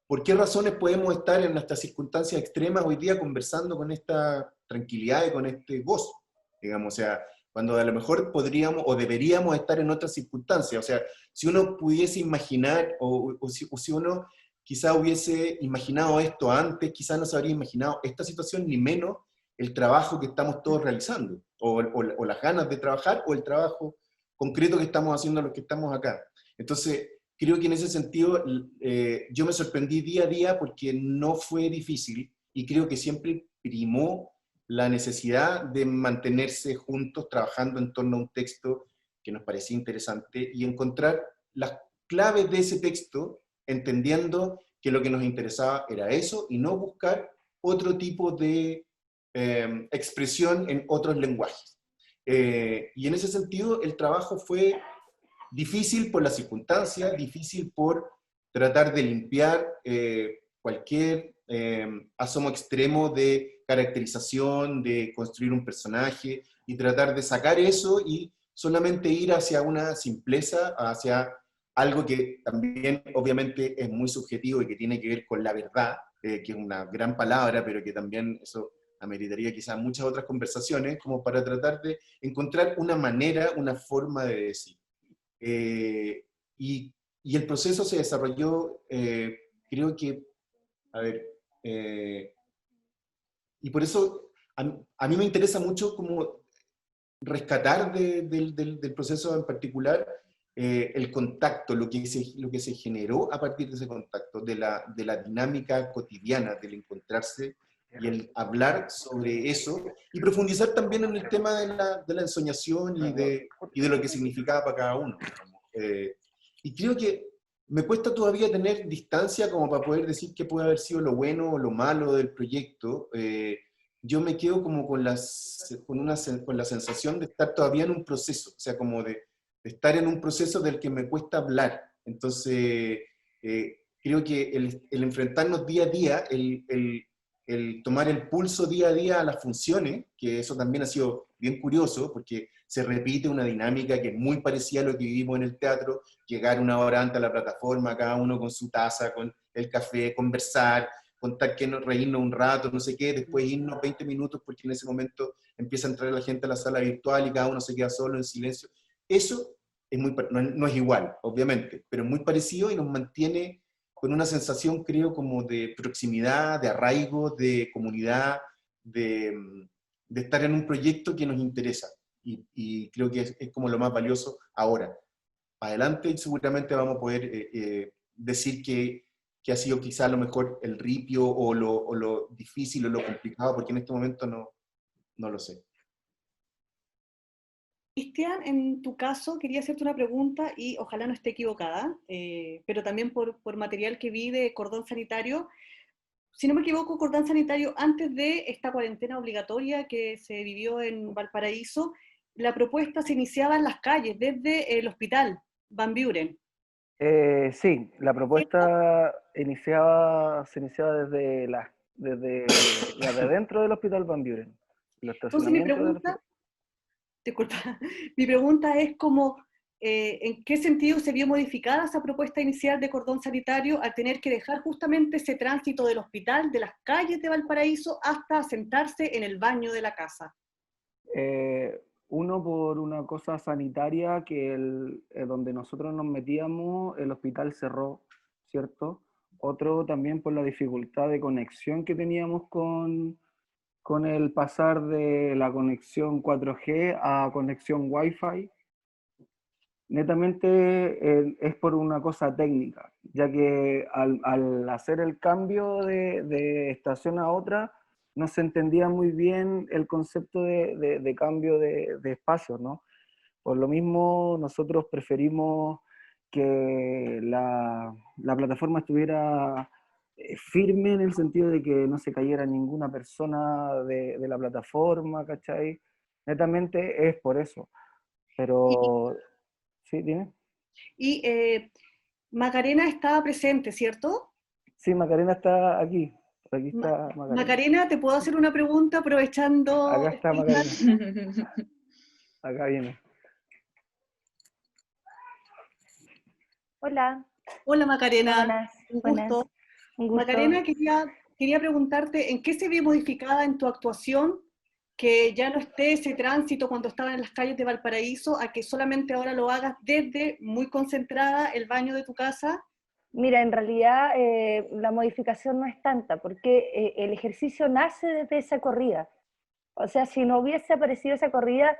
por qué razones podemos estar en estas circunstancias extremas hoy día conversando con esta tranquilidad y con este gozo, digamos. O sea, cuando a lo mejor podríamos o deberíamos estar en otras circunstancias. O sea, si uno pudiese imaginar, o si uno quizá hubiese imaginado esto antes, quizá no se habría imaginado esta situación, ni menos el trabajo que estamos todos realizando, o las ganas de trabajar, o el trabajo concreto que estamos haciendo los que estamos acá. Entonces, creo que en ese sentido yo me sorprendí día a día porque no fue difícil, y creo que siempre primó la necesidad de mantenerse juntos trabajando en torno a un texto que nos parecía interesante y encontrar las claves de ese texto, entendiendo que lo que nos interesaba era eso y no buscar otro tipo de expresión en otros lenguajes. Y en ese sentido el trabajo fue difícil por las circunstancias, difícil por tratar de limpiar cualquier asomo extremo de caracterización, de construir un personaje, y tratar de sacar eso y solamente ir hacia una simpleza, hacia algo que también obviamente es muy subjetivo y que tiene que ver con la verdad, que es una gran palabra, pero que también eso ameritaría quizás muchas otras conversaciones, como para tratar de encontrar una manera, una forma de decir. Y el proceso se desarrolló, creo que, a ver, y por eso a mí me interesa mucho como rescatar del proceso en particular el contacto, lo que se generó a partir de ese contacto, de la dinámica cotidiana, del encontrarse y el hablar sobre eso, y profundizar también en el tema de la ensoñación y de lo que significaba para cada uno. Y creo que me cuesta todavía tener distancia como para poder decir qué puede haber sido lo bueno o lo malo del proyecto. Yo me quedo como con la sensación de estar todavía en un proceso, o sea, como de estar en un proceso del que me cuesta hablar. Entonces, creo que el enfrentarnos día a día, el tomar el pulso día a día a las funciones, que eso también ha sido bien curioso, porque se repite una dinámica que es muy parecida a lo que vivimos en el teatro, llegar una hora antes a la plataforma, cada uno con su taza, con el café, conversar, contar que reírnos un rato, no sé qué, después irnos 20 minutos porque en ese momento empieza a entrar la gente a la sala virtual y cada uno se queda solo en silencio. Eso es no es igual, obviamente, pero es muy parecido y nos mantiene con una sensación, creo, como de proximidad, de arraigo, de comunidad, de estar en un proyecto que nos interesa. Y creo que es como lo más valioso ahora. Adelante seguramente vamos a poder decir que ha sido quizá a lo mejor el ripio o lo difícil o lo complicado, porque en este momento no lo sé. Cristian, en tu caso quería hacerte una pregunta y ojalá no esté equivocada, pero también por material que vi de cordón sanitario. Si no me equivoco, cordón sanitario antes de esta cuarentena obligatoria que se vivió en Valparaíso, la propuesta se iniciaba en las calles, desde el hospital Van Buren. Sí, la propuesta se iniciaba desde de dentro del Hospital Van Buren. Entonces mi pregunta es como, ¿en qué sentido se vio modificada esa propuesta inicial de cordón sanitario al tener que dejar justamente ese tránsito del hospital, de las calles de Valparaíso, hasta sentarse en el baño de la casa? Uno, por una cosa sanitaria, que donde nosotros nos metíamos, el hospital cerró, ¿cierto? Otro también por la dificultad de conexión que teníamos con el pasar de la conexión 4G a conexión Wi-Fi. Netamente es por una cosa técnica, ya que al hacer el cambio de estación a otra, no se entendía muy bien el concepto de cambio de espacios, ¿no? Por lo mismo, nosotros preferimos que la plataforma estuviera firme en el sentido de que no se cayera ninguna persona de la plataforma, ¿cachai? Netamente es por eso. Pero, sí, dime. Y Macarena estaba presente, ¿cierto? Sí, Macarena está aquí. Aquí está Macarena. Macarena, ¿te puedo hacer una pregunta aprovechando? Acá está Macarena. Acá viene. Hola. Hola Macarena. Buenas. Un gusto. Un gusto. Macarena, quería preguntarte, ¿en qué se vio modificada en tu actuación que ya no esté ese tránsito cuando estabas en las calles de Valparaíso a que solamente ahora lo hagas desde, muy concentrada, el baño de tu casa? Mira, en realidad la modificación no es tanta, porque el ejercicio nace desde esa corrida. O sea, si no hubiese aparecido esa corrida,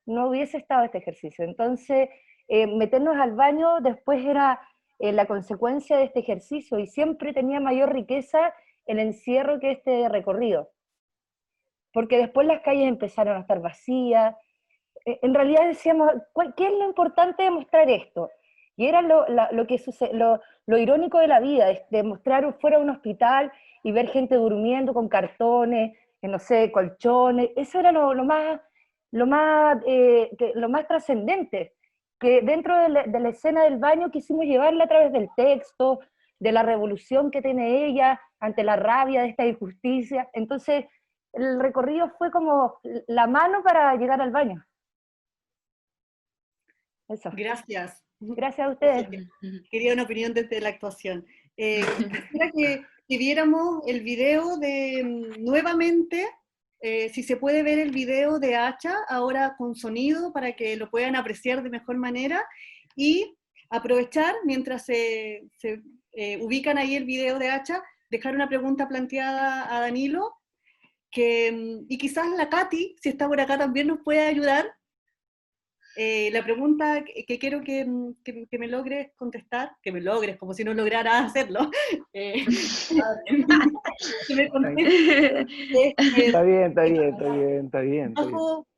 no hubiese estado este ejercicio. Entonces, meternos al baño después era la consecuencia de este ejercicio, y siempre tenía mayor riqueza el encierro que este recorrido. porque después las calles empezaron a estar vacías. En realidad decíamos, ¿qué es lo importante de mostrar esto? Y era lo irónico de la vida, de mostrar fuera un hospital y ver gente durmiendo con cartones, no sé, colchones. Eso era lo más trascendente, que dentro de la escena del baño quisimos llevarla a través del texto, de la revolución que tiene ella ante la rabia de esta injusticia. Entonces, el recorrido fue como la mano para llegar al baño. Eso. Gracias. Gracias a ustedes. Quería una opinión desde la actuación. Quisiera que viéramos el video nuevamente, si se puede ver el video de Hacha, ahora con sonido, para que lo puedan apreciar de mejor manera, y aprovechar, mientras se ubican ahí el video de Hacha, dejar una pregunta planteada a Danilo, y quizás la Katy, si está por acá, también nos puede ayudar. La pregunta que quiero que me logres contestar, que me logres, como si no lograra hacerlo, que me contestes, Está bien.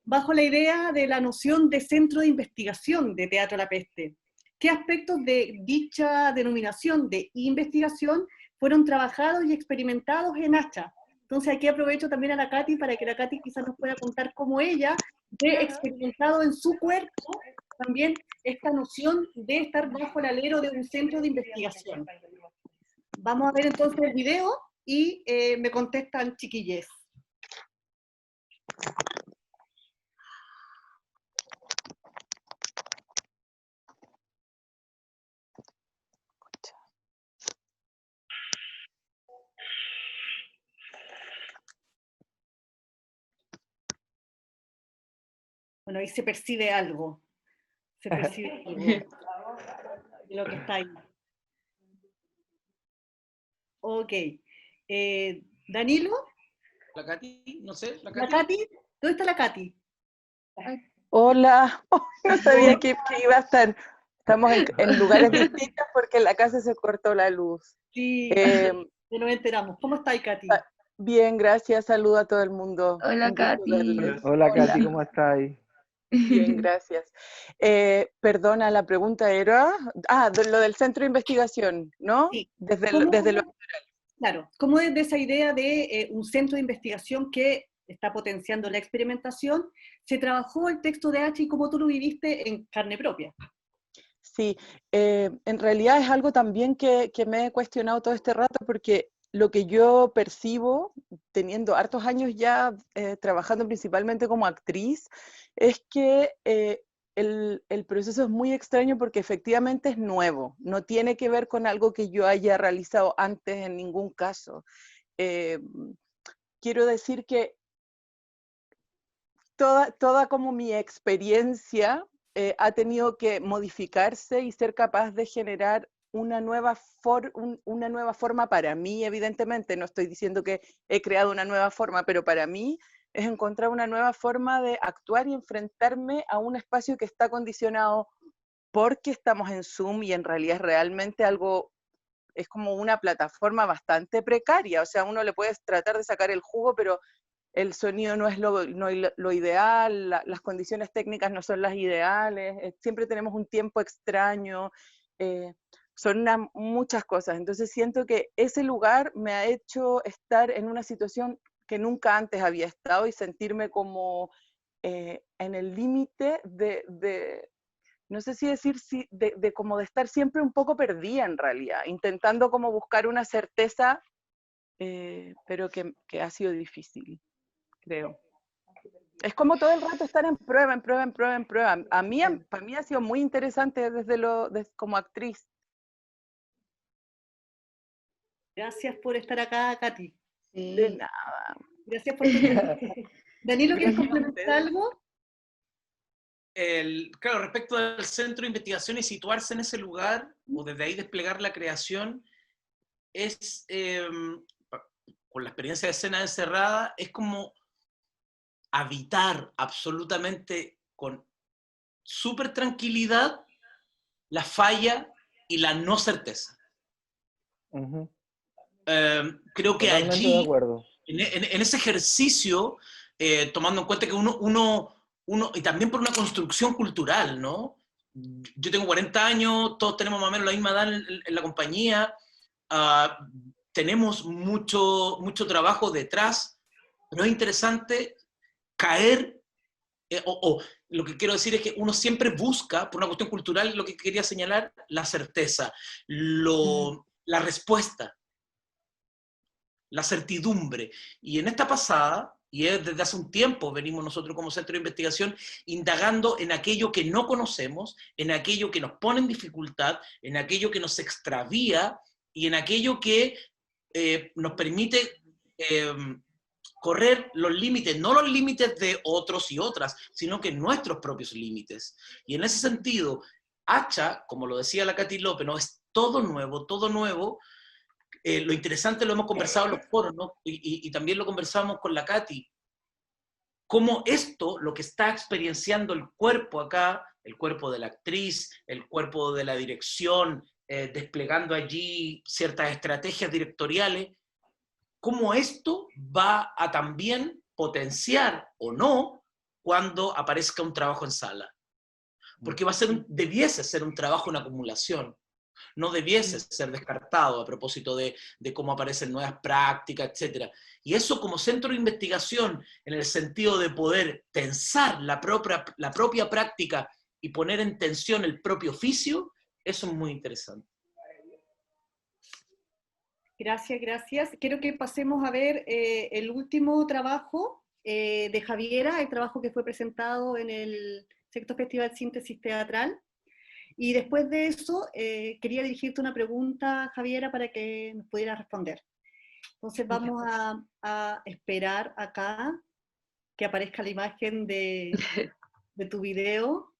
bajo la idea de la noción de centro de investigación de Teatro La Peste. ¿Qué aspectos de dicha denominación de investigación fueron trabajados y experimentados en Hacha? Entonces aquí aprovecho también a la Katy para que la Katy quizás nos pueda contar cómo ella ha experimentado en su cuerpo también esta noción de estar bajo el alero de un centro de investigación. Vamos a ver entonces el video y me contestan, chiquilles. Bueno, ahí se percibe algo. Se percibe algo de lo que está ahí. Ok. ¿Danilo? ¿La Katy? No sé, ¿la ¿La Katy? Katy? ¿Dónde está la Katy? Hola, no sabía que iba a estar. Estamos en lugares distintos porque en la casa se cortó la luz. Sí, nos enteramos. ¿Cómo está ahí, Katy? Bien, gracias. Saludo a todo el mundo. Hola, Un gusto Katy. verles. Hola, Katy, ¿cómo estás? Bien, gracias. Perdona, la pregunta era, lo del centro de investigación, ¿no? Sí. Desde lo Claro, ¿cómo es de esa idea de un centro de investigación que está potenciando la experimentación? ¿Se trabajó el texto de Hacha y cómo tú lo viviste en carne propia? Sí, en realidad es algo también que me he cuestionado todo este rato, porque lo que yo percibo, teniendo hartos años ya trabajando principalmente como actriz, es que el proceso es muy extraño porque efectivamente es nuevo, no tiene que ver con algo que yo haya realizado antes en ningún caso. Quiero decir que toda como mi experiencia ha tenido que modificarse y ser capaz de generar una nueva forma para mí, evidentemente. No estoy diciendo que he creado una nueva forma, pero para mí es encontrar una nueva forma de actuar y enfrentarme a un espacio que está condicionado porque estamos en Zoom y en realidad es realmente algo, es como una plataforma bastante precaria. O sea, uno le puede tratar de sacar el jugo, pero el sonido no es lo ideal, las condiciones técnicas no son las ideales, siempre tenemos un tiempo extraño, son muchas cosas. Entonces siento que ese lugar me ha hecho estar en una situación que nunca antes había estado y sentirme como en el límite no sé si decir, como de estar siempre un poco perdida en realidad, intentando como buscar una certeza, pero que ha sido difícil, creo. Es como todo el rato estar en prueba. Para mí ha sido muy interesante como actriz. Gracias por estar acá, Katy. De nada. Gracias por tu tiempo. Danilo, ¿quieres complementar algo? Claro, respecto al centro de investigación y situarse en ese lugar, o desde ahí desplegar la creación, es, con la experiencia de escena encerrada, es como habitar absolutamente con súper tranquilidad la falla y la no certeza. Uh-huh. Creo que Totalmente allí, de acuerdo. en ese ejercicio, tomando en cuenta que uno, y también por una construcción cultural, ¿no? Yo tengo 40 años, todos tenemos más o menos la misma edad en la compañía, tenemos mucho trabajo detrás, pero es interesante caer, o lo que quiero decir es que uno siempre busca, por una cuestión cultural, lo que quería señalar, la certeza, la respuesta, la certidumbre. Y en esta pasada, y es desde hace un tiempo, venimos nosotros como centro de investigación indagando en aquello que no conocemos, en aquello que nos pone en dificultad, en aquello que nos extravía y en aquello que nos permite correr los límites, no los límites de otros y otras, sino que nuestros propios límites. Y en ese sentido, Hacha, como lo decía la Katy López, ¿no? Es todo nuevo, todo nuevo. Lo interesante lo hemos conversado en los foros, ¿no? Y también lo conversamos con la Katy. Cómo esto, lo que está experienciando el cuerpo acá, el cuerpo de la actriz, el cuerpo de la dirección, desplegando allí ciertas estrategias directoriales, cómo esto va a también potenciar o no cuando aparezca un trabajo en sala. Porque debiese ser un trabajo en acumulación, no debiese ser descartado a propósito de cómo aparecen nuevas prácticas, etc. Y eso como centro de investigación, en el sentido de poder tensar la propia práctica y poner en tensión el propio oficio, eso es muy interesante. Gracias, gracias. Quiero que pasemos a ver el último trabajo de Javiera, el trabajo que fue presentado en el Sexto Festival Síntesis Teatral. Y después de eso, quería dirigirte una pregunta, Javiera, para que nos pudieras responder. Entonces vamos a esperar acá que aparezca la imagen de tu video.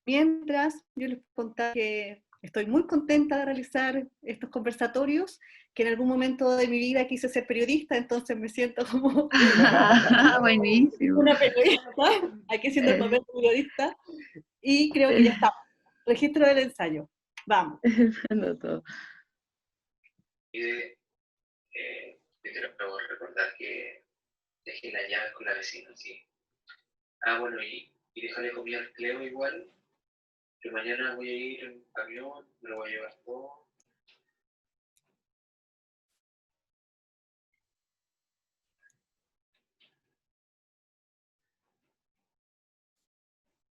Mientras, yo les contaba que estoy muy contenta de realizar estos conversatorios, que en algún momento de mi vida quise ser periodista, entonces me siento como buenísimo. Una periodista, aquí siendo el papel de periodista, y creo que ya está. Registro del ensayo. Vamos. Todo. Te quiero recordar que dejé la llave con la vecina, ¿sí? Bueno, y déjale comida al Cleo igual, que mañana voy a ir en camión, me lo voy a llevar todo.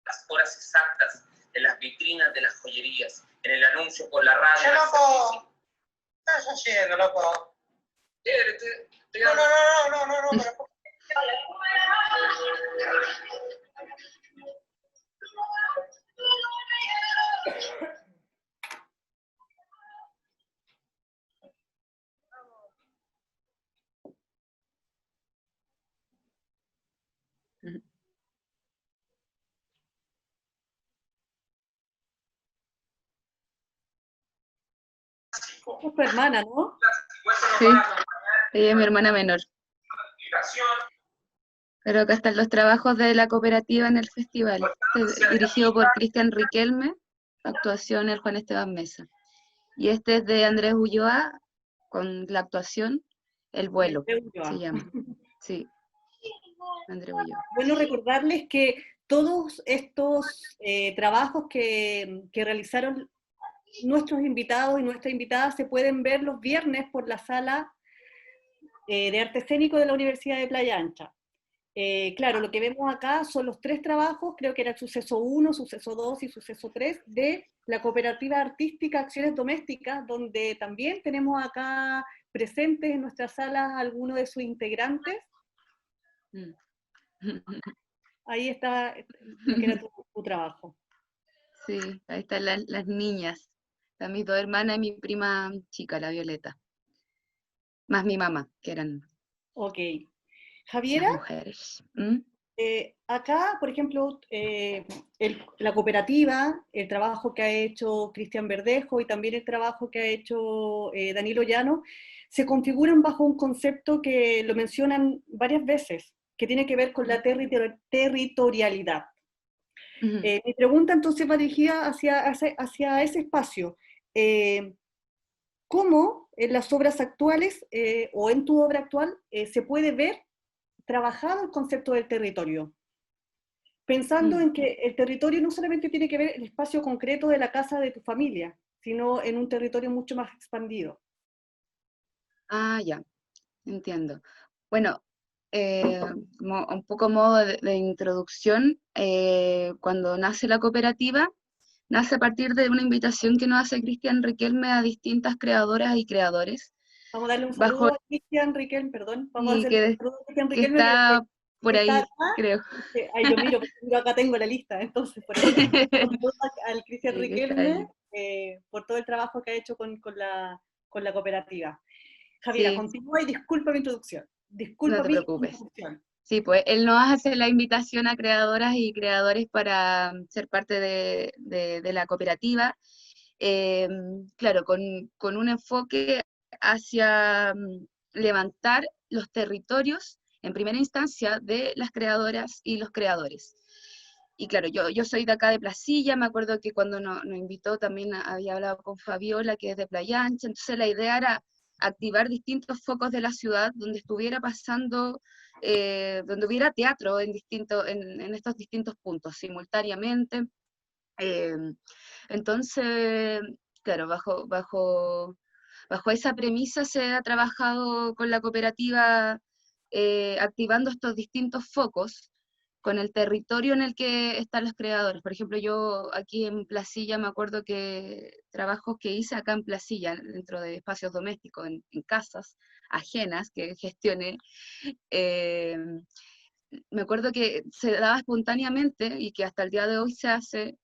Las horas exactas en las vitrinas de las joyerías, en el anuncio por la radio. ¡Che, loco! ¿Qué estás haciendo, loco? No, pero... Es tu hermana, ¿no? Sí, ella es mi hermana menor. Pero acá están los trabajos de la cooperativa en el festival, dirigido por Cristian Riquelme, actuación el Juan Esteban Mesa. Y este es de Andrés Ulloa, con la actuación El vuelo, se llama. Sí, Andrés Ulloa. Bueno, recordarles que todos estos trabajos que realizaron nuestros invitados y nuestras invitadas se pueden ver los viernes por la sala de arte escénico de la Universidad de Playa Ancha. Claro, lo que vemos acá son los 3 trabajos, creo que era el suceso 1, suceso 2 y suceso 3, de la cooperativa artística Acciones Domésticas, donde también tenemos acá presentes en nuestra sala algunos de sus integrantes. Ahí está lo que era tu trabajo. Sí, ahí están las niñas. Están mis 2 hermanas y mi prima chica, la Violeta. Más mi mamá, que eran Ok. Javiera, mujeres. acá, por ejemplo, la cooperativa, el trabajo que ha hecho Cristian Verdejo y también el trabajo que ha hecho Danilo Llano, se configuran bajo un concepto que lo mencionan varias veces, que tiene que ver con la territorialidad. Mi pregunta entonces va dirigida hacia ese espacio. ¿Cómo en las obras actuales, o en tu obra actual, se puede ver trabajado el concepto del territorio, pensando en que el territorio no solamente tiene que ver el espacio concreto de la casa de tu familia, sino en un territorio mucho más expandido. Ah, ya, entiendo. Bueno, un poco modo de introducción, cuando nace la cooperativa, nace a partir de una invitación que nos hace Cristian Riquelme a distintas creadoras y creadores. Vamos a darle un saludo a Cristian Riquelme, perdón, vamos a hacerle un saludo a Cristian que Riquelme, está por que ahí, está acá. creo. Ahí yo miro, porque yo acá tengo la lista, entonces por eso un saludo al Cristian Sí, que está Riquelme ahí. por todo el trabajo que ha hecho con la cooperativa. Javiera, Sí, continúa y disculpa mi introducción. no Disculpa te mi preocupes. introducción. Sí, pues él nos hace la invitación a creadoras y creadores para ser parte de la cooperativa. Claro, con un enfoque hacia levantar los territorios, en primera instancia, de las creadoras y los creadores. Y claro, yo soy de acá de Placilla, me acuerdo que cuando nos invitó también había hablado con Fabiola, que es de Playa Ancha, entonces la idea era activar distintos focos de la ciudad donde estuviera pasando, donde hubiera teatro en estos distintos puntos simultáneamente. Entonces, claro, bajo esa premisa se ha trabajado con la cooperativa, activando estos distintos focos con el territorio en el que están los creadores. Por ejemplo, yo aquí en Placilla me acuerdo que trabajos que hice acá en Placilla, dentro de espacios domésticos, en casas ajenas que gestioné, me acuerdo que se daba espontáneamente y que hasta el día de hoy se hace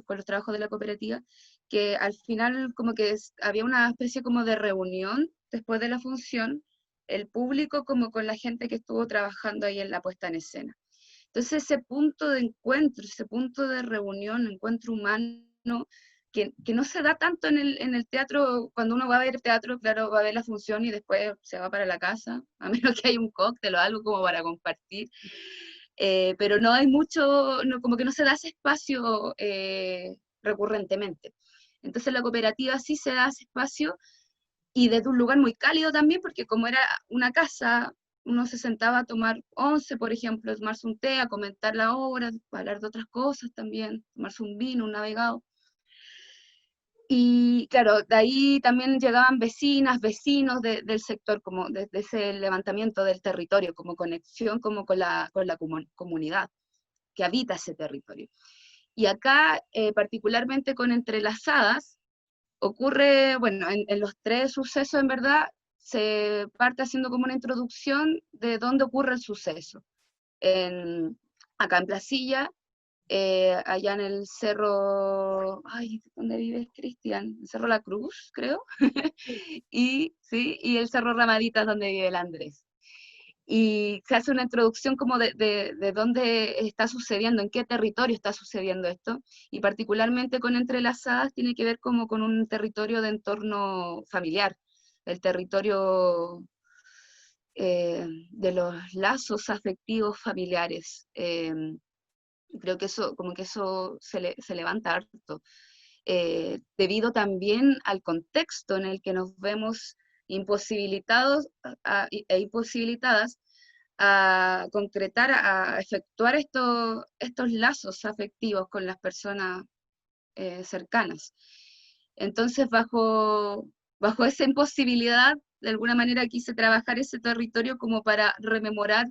con los trabajos de la cooperativa, que al final como que había una especie como de reunión después de la función, el público como con la gente que estuvo trabajando ahí en la puesta en escena. Entonces ese punto de encuentro, ese punto de reunión, encuentro humano, que no se da tanto en el teatro. Cuando uno va a ver teatro, claro, va a ver la función y después se va para la casa, a menos que haya un cóctel o algo como para compartir. Pero no hay mucho, no, como que no se da ese espacio recurrentemente. Entonces la cooperativa sí se da ese espacio, y desde un lugar muy cálido también, porque como era una casa, uno se sentaba a tomar once, por ejemplo, a tomarse un té, a comentar la obra, a hablar de otras cosas también, tomarse un vino, un navegado. Y claro, de ahí también llegaban vecinas, vecinos del sector, como desde ese levantamiento del territorio, como conexión como con la comunidad que habita ese territorio. Y acá, particularmente con Entrelazadas, ocurre, bueno, en los tres sucesos en verdad, se parte haciendo como una introducción de dónde ocurre el suceso. Acá en Placilla, allá en el cerro, ay, ¿dónde vives, Cristian? El Cerro La Cruz, creo, y el Cerro Ramaditas, donde vive el Andrés. Y se hace una introducción como de dónde está sucediendo, en qué territorio está sucediendo esto, y particularmente con Entrelazadas tiene que ver como con un territorio de entorno familiar, el territorio de los lazos afectivos familiares. Creo que eso se levanta harto, debido también al contexto en el que nos vemos imposibilitados e imposibilitadas a concretar, a efectuar estos lazos afectivos con las personas cercanas. Entonces, bajo esa imposibilidad, de alguna manera quise trabajar ese territorio como para rememorar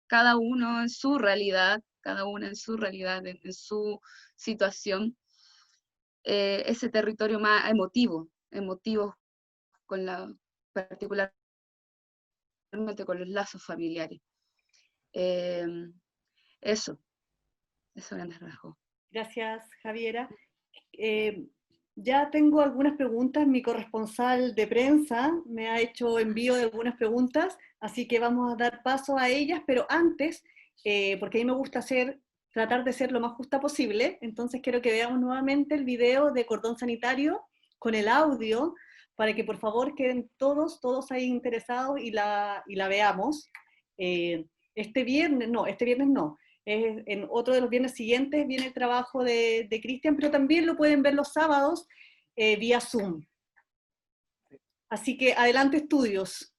cada uno en su realidad, cada una en su realidad, en su situación, ese territorio más emotivo particularmente con los lazos familiares. Eso grandes rasgos. Gracias, Javiera. Ya tengo algunas preguntas, mi corresponsal de prensa me ha hecho envío de algunas preguntas, así que vamos a dar paso a ellas, pero antes, porque a mí me gusta tratar de ser lo más justa posible, entonces quiero que veamos nuevamente el video de Cordón Sanitario con el audio, para que por favor queden todos ahí interesados y la veamos. Este viernes no, en otro de los viernes siguientes viene el trabajo de Cristian, pero también lo pueden ver los sábados vía Zoom. Así que adelante, estudios.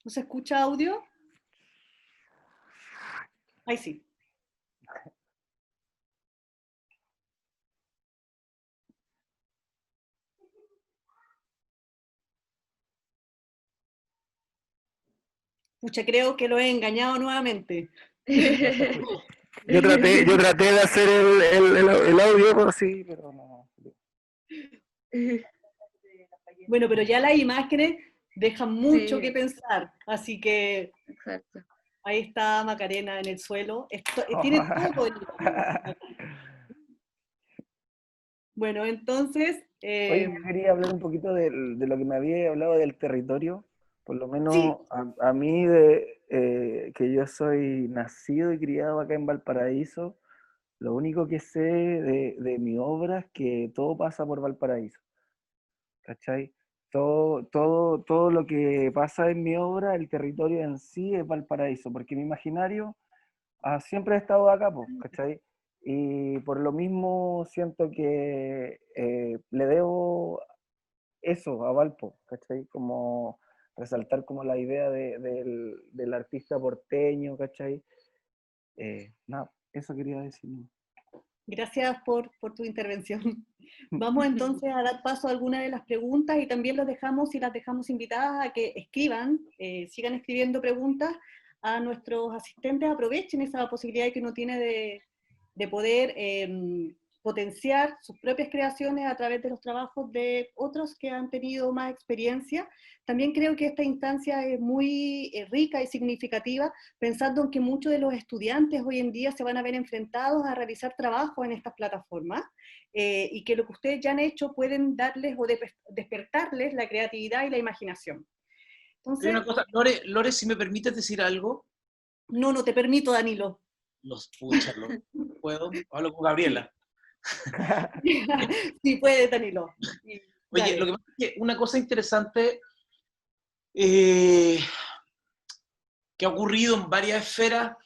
¿No se escucha audio? Ahí sí. Pucha, creo que lo he engañado nuevamente. Yo traté de hacer el audio, pero sí, pero no. Bueno, pero ya las imágenes dejan mucho Sí. que pensar, así que Exacto. ahí está Macarena en el suelo. Tiene todo el... Bueno, entonces... Oye, yo quería hablar un poquito de lo que me había hablado del territorio, por lo menos sí, a mí, que yo soy nacido y criado acá en Valparaíso, lo único que sé de mi obra es que todo pasa por Valparaíso, ¿cachai? Todo lo que pasa en mi obra, el territorio en sí es Valparaíso, porque mi imaginario siempre he estado acá, po, ¿cachai? Y por lo mismo siento que le debo eso a Valpo, ¿cachai? Como resaltar como la idea del artista porteño, ¿cachai? Nada, eso quería decir. gracias por tu intervención. Vamos entonces a dar paso a algunas de las preguntas y también las dejamos invitadas a que escriban, sigan escribiendo preguntas a nuestros asistentes, aprovechen esa posibilidad que uno tiene de poder potenciar sus propias creaciones a través de los trabajos de otros que han tenido más experiencia. También creo que esta instancia es muy rica y significativa, pensando en que muchos de los estudiantes hoy en día se van a ver enfrentados a realizar trabajo en estas plataformas, y que lo que ustedes ya han hecho pueden darles o despertarles la creatividad y la imaginación. Entonces, Hay una cosa, Lore, si me permites decir algo. No, no te permito, Danilo. ¿Puedo? Hablo con Gabriela. Sí, puede, Danilo. Oye, lo que pasa es que una cosa interesante que ha ocurrido en varias esferas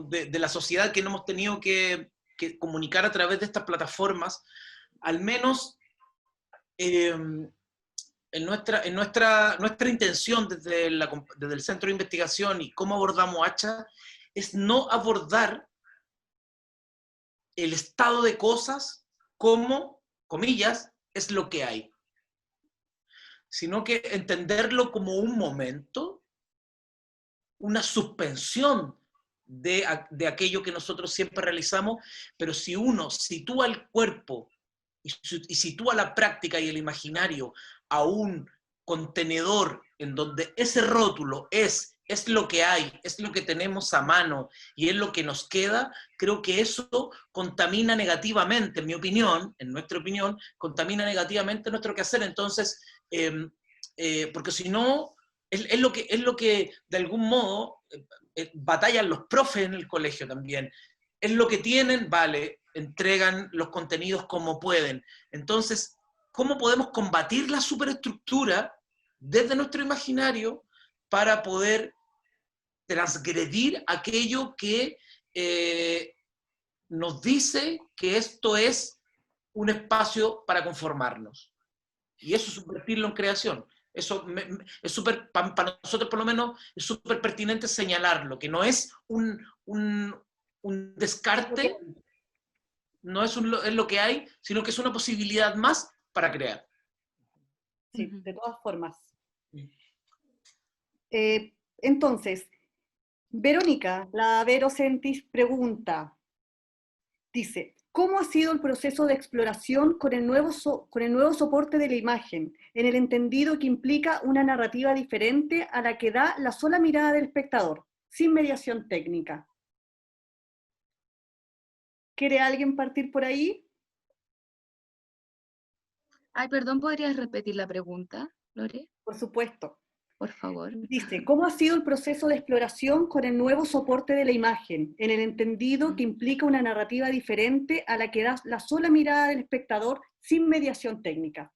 de la sociedad que no hemos tenido que comunicar a través de estas plataformas, al menos en nuestra intención desde el Centro de Investigación y cómo abordamos Hacha, es no abordar el estado de cosas como, comillas, es lo que hay, sino que entenderlo como un momento, una suspensión de aquello que nosotros siempre realizamos, pero si uno sitúa el cuerpo y sitúa la práctica y el imaginario a un contenedor en donde ese rótulo es lo que hay, es lo que tenemos a mano y es lo que nos queda, creo que eso contamina negativamente, en mi opinión, en nuestra opinión, contamina negativamente nuestro quehacer. Entonces, porque si no, es lo que de algún modo batallan los profes en el colegio también. Es lo que tienen, vale, entregan los contenidos como pueden. Entonces, ¿cómo podemos combatir la superestructura desde nuestro imaginario para poder transgredir aquello que nos dice que esto es un espacio para conformarnos? Y eso subvertirlo en creación. Eso es súper, para nosotros por lo menos, es súper pertinente señalarlo, que no es un descarte, no es lo que hay, sino que es una posibilidad más para crear. Sí, de todas formas. Entonces, Verónica, la Verocentis, pregunta, dice, ¿cómo ha sido el proceso de exploración con el nuevo soporte de la imagen, en el entendido que implica una narrativa diferente a la que da la sola mirada del espectador, sin mediación técnica? ¿Quiere alguien partir por ahí? Ay, perdón, ¿podrías repetir la pregunta, Lore? Por supuesto. Por favor. Dice, ¿cómo ha sido el proceso de exploración con el nuevo soporte de la imagen, en el entendido que implica una narrativa diferente a la que da la sola mirada del espectador sin mediación técnica?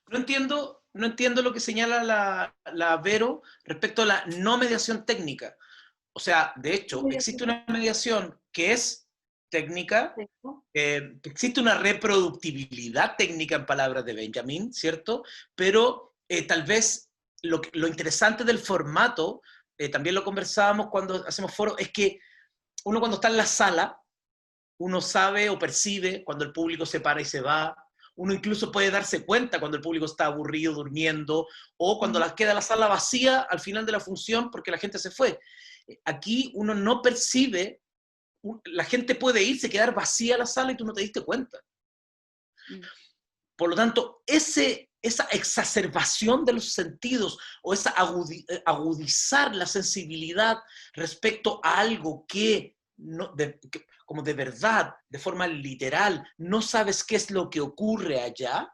No entiendo lo que señala la Vero respecto a la no mediación técnica. O sea, de hecho, existe una mediación que es técnica, que existe una reproductibilidad técnica en palabras de Benjamin, ¿cierto? Pero tal vez lo interesante del formato, también lo conversábamos cuando hacemos foros, es que uno cuando está en la sala, uno sabe o percibe cuando el público se para y se va, uno incluso puede darse cuenta cuando el público está aburrido, durmiendo, o cuando queda la sala vacía al final de la función porque la gente se fue. Aquí uno no percibe, la gente puede irse, quedar vacía la sala y tú no te diste cuenta. Por lo tanto, esa exacerbación de los sentidos o esa agudizar la sensibilidad respecto a algo que como de verdad, de forma literal, no sabes qué es lo que ocurre allá.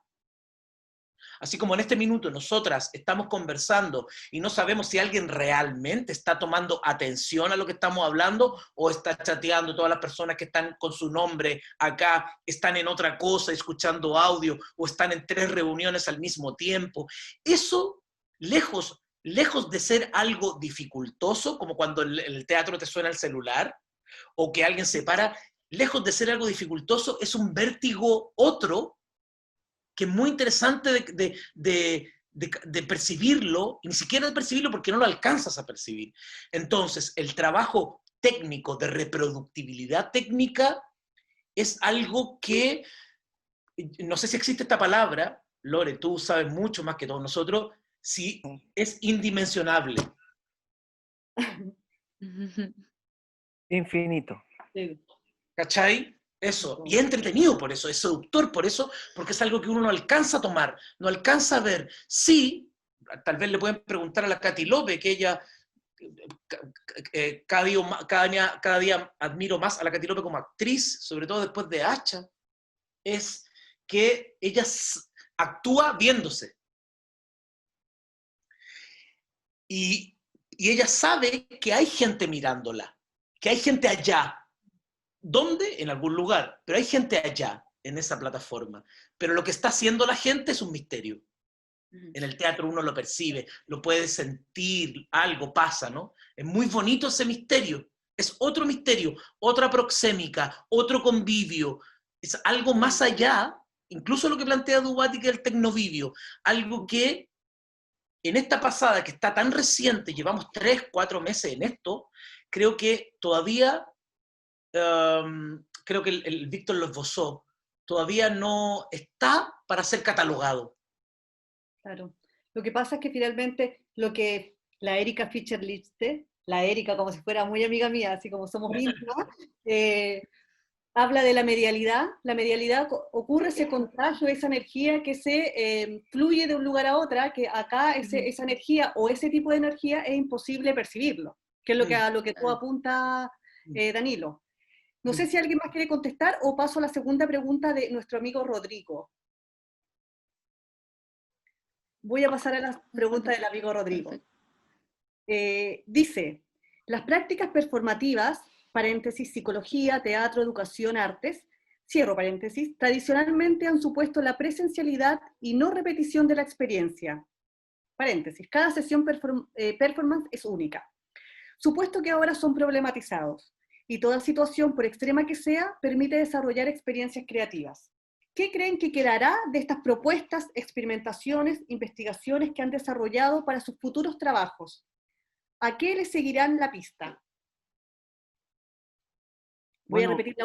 Así como en este minuto nosotras estamos conversando y no sabemos si alguien realmente está tomando atención a lo que estamos hablando o está chateando, todas las personas que están con su nombre acá están en otra cosa, escuchando audio, o están en 3 reuniones al mismo tiempo. Eso, lejos de ser algo dificultoso, como cuando en el teatro te suena el celular, o que alguien se para, lejos de ser algo dificultoso, es un vértigo otro, que es muy interesante de percibirlo, y ni siquiera de percibirlo porque no lo alcanzas a percibir. Entonces, el trabajo técnico de reproductibilidad técnica es algo que, no sé si existe esta palabra, Lore, tú sabes mucho más que todos nosotros, si es indimensionable. Infinito. ¿Cachai? Eso, y es entretenido por eso, es seductor por eso, porque es algo que uno no alcanza a tomar, no alcanza a ver. Sí, tal vez le pueden preguntar a la Katy López, que ella, cada día admiro más a la Katy López como actriz, sobre todo después de Hacha, es que ella actúa viéndose. Y ella sabe que hay gente mirándola, que hay gente allá. ¿Dónde? En algún lugar, pero hay gente allá, en esa plataforma. Pero lo que está haciendo la gente es un misterio. En el teatro uno lo percibe, lo puede sentir, algo pasa, ¿no? Es muy bonito ese misterio. Es otro misterio, otra proxémica, otro convivio. Es algo más allá, incluso lo que plantea Dubati, que es el tecnovivio. Algo que en esta pasada, que está tan reciente, llevamos 3, 4 meses en esto, creo que todavía... creo que el Víctor lo esbozó, todavía no está para ser catalogado. Claro. Lo que pasa es que finalmente lo que la Erika Fischer-Lichte, la Erika como si fuera muy amiga mía, así como somos íntimas, habla de la medialidad. La medialidad ocurre ese contagio, esa energía que se fluye de un lugar a otro, que acá esa energía o ese tipo de energía es imposible percibirlo, que es a lo que tú apuntas, Danilo. No sé si alguien más quiere contestar o paso a la segunda pregunta de nuestro amigo Rodrigo. Voy a pasar a la pregunta del amigo Rodrigo. Dice, las prácticas performativas, paréntesis, psicología, teatro, educación, artes, cierro paréntesis, tradicionalmente han supuesto la presencialidad y no repetición de la experiencia. Paréntesis, cada sesión performance es única. Supuesto que ahora son problematizados. Y toda situación, por extrema que sea, permite desarrollar experiencias creativas. ¿Qué creen que quedará de estas propuestas, experimentaciones, investigaciones que han desarrollado para sus futuros trabajos? ¿A qué les seguirán la pista? Voy a repetir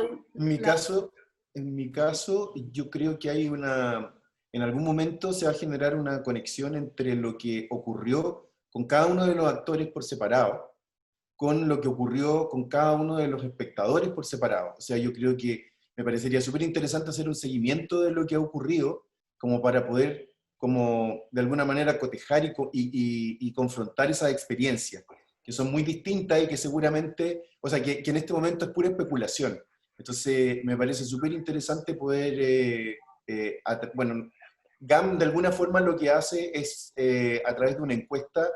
En mi caso, yo creo que en algún momento se va a generar una conexión entre lo que ocurrió con cada uno de los actores por separado, con lo que ocurrió con cada uno de los espectadores por separado. O sea, yo creo que me parecería súper interesante hacer un seguimiento de lo que ha ocurrido, como para poder, como de alguna manera, cotejar y confrontar esas experiencias, que son muy distintas y que seguramente, o sea, que en este momento es pura especulación. Entonces, me parece súper interesante poder, bueno, GAM de alguna forma lo que hace es, a través de una encuesta,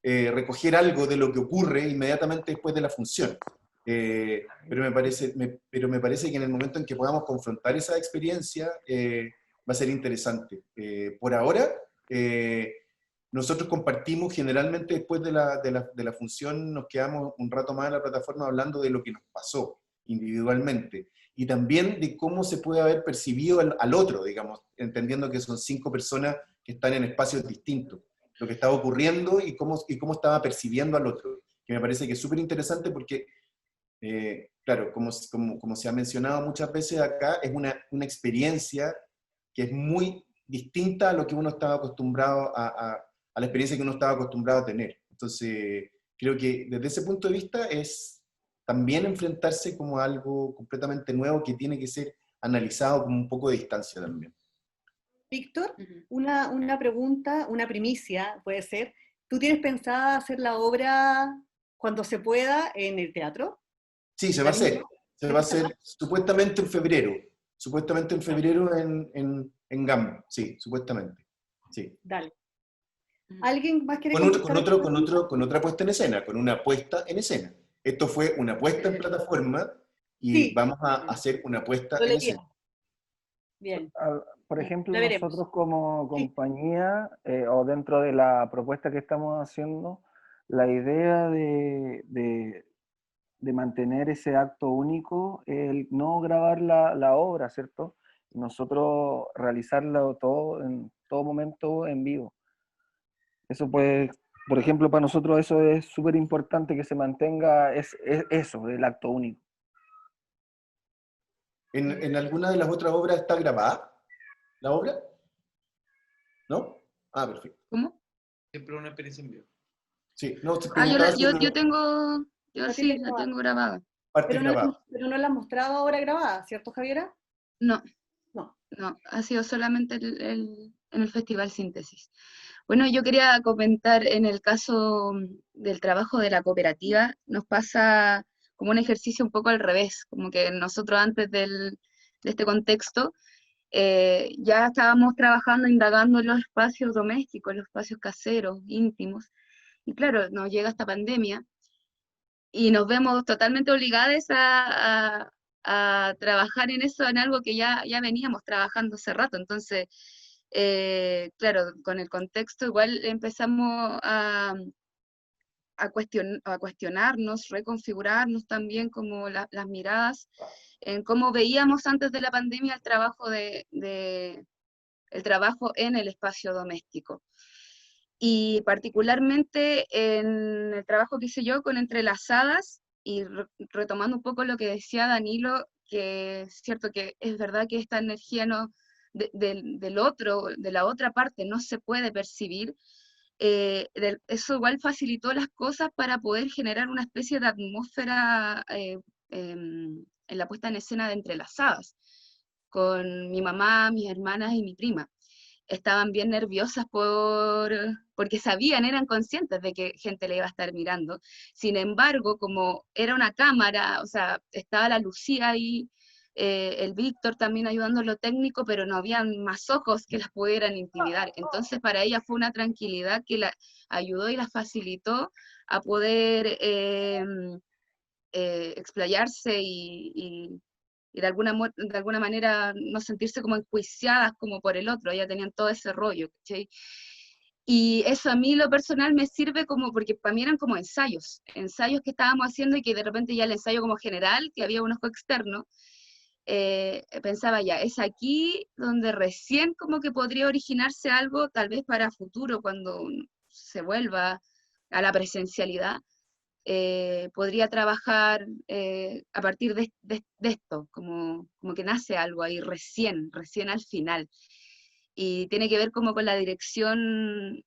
recoger algo de lo que ocurre inmediatamente después de la función. Pero me parece que en el momento en que podamos confrontar esa experiencia, va a ser interesante. Por ahora, nosotros compartimos generalmente después de la función, nos quedamos un rato más en la plataforma hablando de lo que nos pasó individualmente. y también de cómo se puede haber percibido al otro, digamos, entendiendo que son 5 personas que están en espacios distintos, lo que estaba ocurriendo y cómo estaba percibiendo al otro, que me parece que es súper interesante porque, claro, como se ha mencionado muchas veces acá, es una experiencia que es muy distinta a lo que uno estaba acostumbrado a la experiencia que uno estaba acostumbrado a tener. Entonces, creo que desde ese punto de vista es también enfrentarse como a algo completamente nuevo que tiene que ser analizado con un poco de distancia también. Víctor, una pregunta, una primicia puede ser. ¿Tú tienes pensada hacer la obra cuando se pueda en el teatro? Sí, se va a hacer. Se va a hacer supuestamente en febrero. Supuestamente en febrero en GAM. Sí, supuestamente. Sí. Dale. ¿Alguien más quiere con otra puesta en escena, con una puesta en escena. Esto fue una puesta en plataforma y sí, vamos a hacer una puesta en escena. Bien. Por ejemplo, nosotros como compañía, o dentro de la propuesta que estamos haciendo, la idea de mantener ese acto único, el no grabar la obra, ¿cierto? Nosotros realizarlo todo en todo momento en vivo. Eso puede, por ejemplo, para nosotros eso es súper importante que se mantenga eso, el acto único. ¿En alguna de las otras obras está grabada la obra? ¿No? Ah, perfecto. ¿Cómo? Siempre una experiencia en vivo. Sí, no, yo tengo, sí, la tengo grabada. Pero no la has mostrado ahora grabada, ¿cierto, Javiera? No, ha sido solamente en el Festival Síntesis. Bueno, yo quería comentar, en el caso del trabajo de la cooperativa, nos pasa como un ejercicio un poco al revés, como que nosotros antes de este contexto ya estábamos trabajando, indagando en los espacios domésticos, en los espacios caseros, íntimos, y claro, nos llega esta pandemia y nos vemos totalmente obligadas a trabajar en eso, en algo que ya veníamos trabajando hace rato. Entonces, claro, con el contexto igual empezamos a cuestionarnos, reconfigurarnos también como las miradas en cómo veíamos antes de la pandemia el trabajo el trabajo en el espacio doméstico. Y particularmente en el trabajo que hice yo con Entrelazadas, y retomando un poco lo que decía Danilo, que es cierto que es verdad que esta energía del otro, de la otra parte, no se puede percibir, eso igual facilitó las cosas para poder generar una especie de atmósfera en la puesta en escena de Entrelazadas, con mi mamá, mis hermanas y mi prima. Estaban bien nerviosas porque sabían, eran conscientes de que gente le iba a estar mirando. Sin embargo, como era una cámara, o sea, estaba la Lucía ahí, el Víctor también ayudando en lo técnico, pero no habían más ojos que las pudieran intimidar. Entonces para ella fue una tranquilidad que la ayudó y la facilitó a poder explayarse y de alguna manera no sentirse como enjuiciadas como por el otro, ya tenían todo ese rollo, ¿cachai? Y eso a mí lo personal me sirve como, porque para mí eran como ensayos que estábamos haciendo y que de repente ya el ensayo como general, que había un ojo externo, pensaba ya, es aquí donde recién como que podría originarse algo, tal vez para futuro, cuando se vuelva a la presencialidad, podría trabajar a partir de esto, como que nace algo ahí recién al final. Y tiene que ver como con la dirección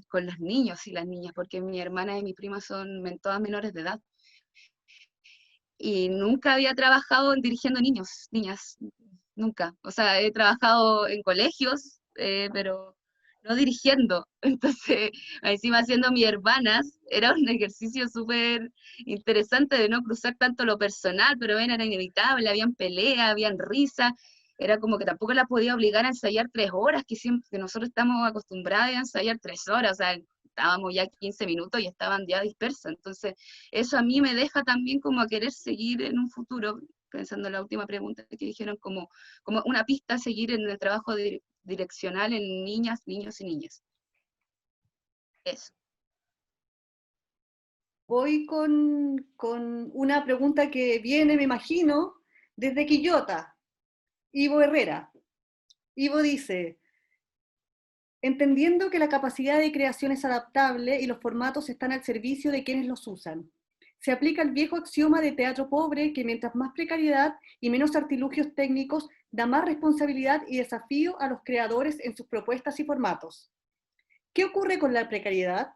con los niños y las niñas, porque mi hermana y mi prima son todas menores de edad. Y nunca había trabajado dirigiendo niños, niñas, nunca. O sea, he trabajado en colegios, pero no dirigiendo. Entonces, encima siendo mis hermanas, era un ejercicio súper interesante de no cruzar tanto lo personal, pero era inevitable, habían peleas, habían risas, era como que tampoco la podía obligar a ensayar 3 horas, que nosotros estamos acostumbrados a ensayar 3 horas, o sea, estábamos ya 15 minutos y estaban ya dispersas. Entonces, eso a mí me deja también como a querer seguir en un futuro, pensando en la última pregunta que dijeron, como una pista a seguir en el trabajo direccional en niñas, niños y niñas. Eso. Voy con una pregunta que viene, me imagino, Desde Quillota, Ivo Herrera. Ivo dice, entendiendo que la capacidad de creación es adaptable y los formatos están al servicio de quienes los usan. Se aplica el viejo axioma de teatro pobre que mientras más precariedad y menos artilugios técnicos, da más responsabilidad y desafío a los creadores en sus propuestas y formatos. ¿Qué ocurre con la precariedad?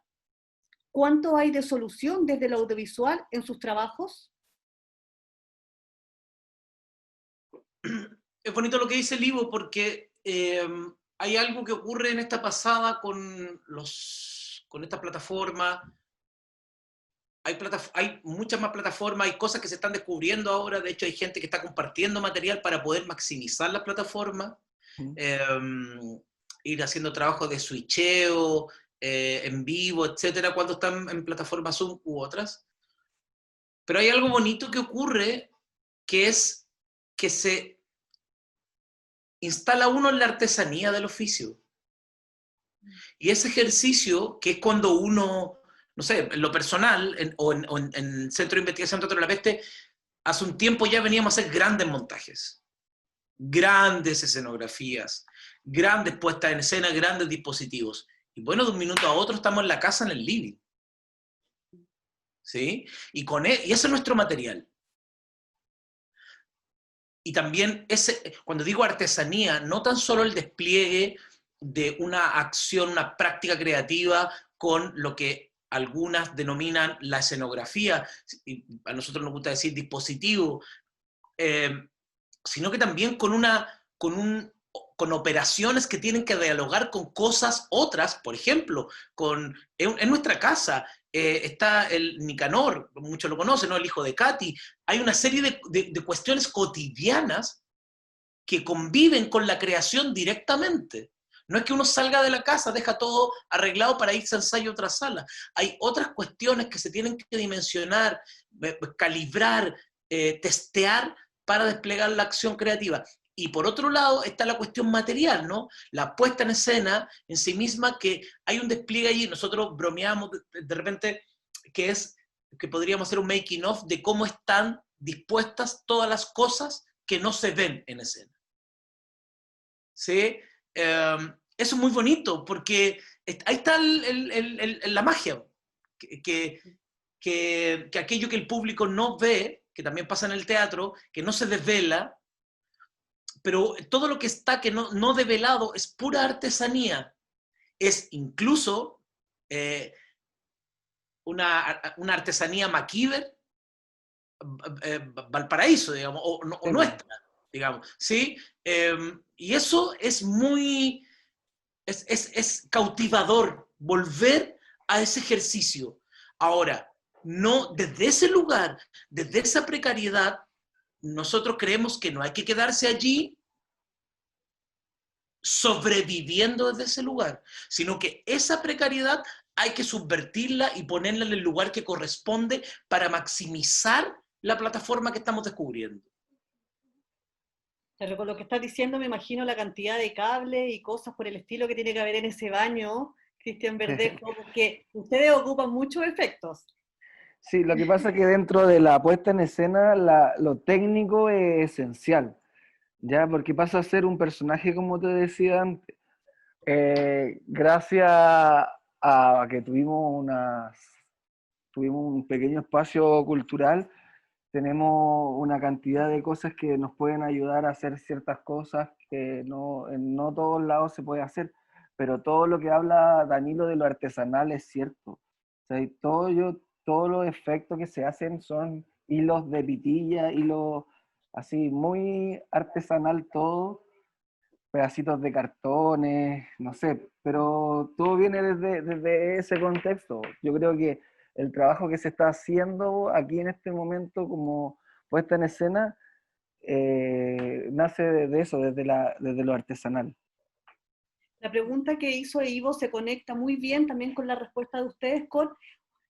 ¿Cuánto hay de solución desde lo audiovisual en sus trabajos? Es bonito lo que dice el Ivo porque hay algo que ocurre en esta pasada con esta plataforma. Hay muchas más plataformas, hay cosas que se están descubriendo ahora, de hecho hay gente que está compartiendo material para poder maximizar las plataformas, ir haciendo trabajos de switcheo, en vivo, etcétera, cuando están en plataformas Zoom u otras. Pero hay algo bonito que ocurre, que es que se instala uno en la artesanía del oficio. Y ese ejercicio, que es cuando uno, no sé, en lo personal, o en el Centro de Investigación Teatro de la Peste, hace un tiempo ya veníamos a hacer grandes montajes, grandes escenografías, grandes puestas en escena, grandes dispositivos. Y bueno, de un minuto a otro estamos en la casa, en el living. ¿Sí? Y ese es nuestro material. Y también, cuando digo artesanía, no tan solo el despliegue de una acción, una práctica creativa con lo que algunas denominan la escenografía, y a nosotros nos gusta decir dispositivo, sino que también con operaciones que tienen que dialogar con cosas otras, por ejemplo, en nuestra casa está el Nicanor, muchos lo conocen, ¿no? El hijo de Katy. Hay una serie de cuestiones cotidianas que conviven con la creación directamente. No es que uno salga de la casa, deja todo arreglado para irse a ensayo a otra sala. Hay otras cuestiones que se tienen que dimensionar, calibrar, testear para desplegar la acción creativa. Y por otro lado está la cuestión material, ¿no? La puesta en escena en sí misma, que hay un despliegue allí. Nosotros bromeamos de repente que podríamos hacer un making of de cómo están dispuestas todas las cosas que no se ven en escena. ¿Sí? Eso es muy bonito, porque ahí está la magia, que aquello que el público no ve, que también pasa en el teatro, que no se desvela, pero todo lo que está que no develado es pura artesanía. Es incluso una artesanía MacIver, Valparaíso, digamos, o nuestra, digamos, ¿sí? Y eso es muy... Es cautivador volver a ese ejercicio. Ahora, no desde ese lugar, desde esa precariedad, nosotros creemos que no hay que quedarse allí sobreviviendo desde ese lugar, sino que esa precariedad hay que subvertirla y ponerla en el lugar que corresponde para maximizar la plataforma que estamos descubriendo. Pero con lo que estás diciendo me imagino la cantidad de cables y cosas por el estilo que tiene que haber en ese baño, Cristian Verdejo, porque ustedes ocupan muchos efectos. Sí, lo que pasa es que dentro de la puesta en escena lo técnico es esencial, ¿ya? Porque pasa a ser un personaje, como te decía antes. Gracias a que tuvimos un pequeño espacio cultural, tenemos una cantidad de cosas que nos pueden ayudar a hacer ciertas cosas que en no todos lados se puede hacer, pero todo lo que habla Danilo de lo artesanal es cierto. O sea, todos los efectos que se hacen son hilos de pitilla, hilos así, muy artesanal todo, pedacitos de cartones, no sé, pero todo viene desde ese contexto. Yo creo que el trabajo que se está haciendo aquí en este momento como puesta en escena nace de eso, desde lo artesanal. La pregunta que hizo Ivo se conecta muy bien también con la respuesta de ustedes, con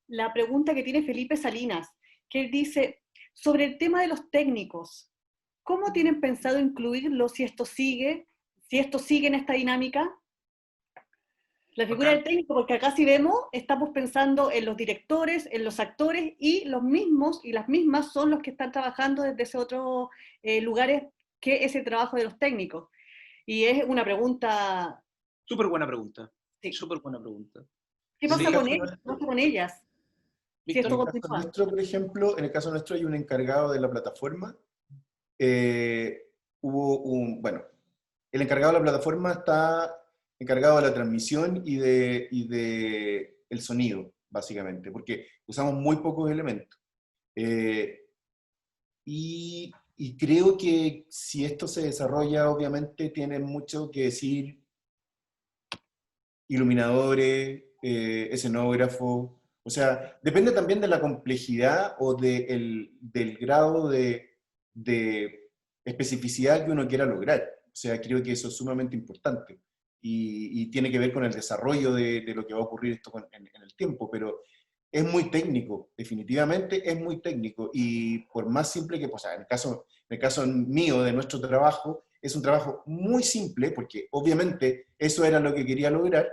la pregunta que tiene Felipe Salinas, que él dice, sobre el tema de los técnicos, ¿cómo tienen pensado incluirlo si esto sigue en esta dinámica? La figura del técnico, porque acá si vemos, estamos pensando en los directores, en los actores, y los mismos y las mismas son los que están trabajando desde ese otros lugares que ese trabajo de los técnicos. Y es una pregunta... Súper buena pregunta. Sí. Súper buena pregunta. ¿Qué pasa con ellos? ¿Qué pasa con ellas? Si En esto el caso nuestro, por ejemplo, en el caso nuestro hay un encargado de la plataforma. Bueno, el encargado de la plataforma está encargado de la transmisión y de el sonido, básicamente, porque usamos muy pocos elementos. Y creo que si esto se desarrolla, obviamente tienen mucho que decir iluminadores, escenógrafos, o sea, depende también de la complejidad o del grado de especificidad que uno quiera lograr. O sea, creo que eso es sumamente importante y tiene que ver con el desarrollo de lo que va a ocurrir esto en el tiempo, pero es muy técnico, definitivamente es muy técnico, y por más simple que, pues, en el caso mío, de nuestro trabajo, es un trabajo muy simple, porque obviamente eso era lo que quería lograr,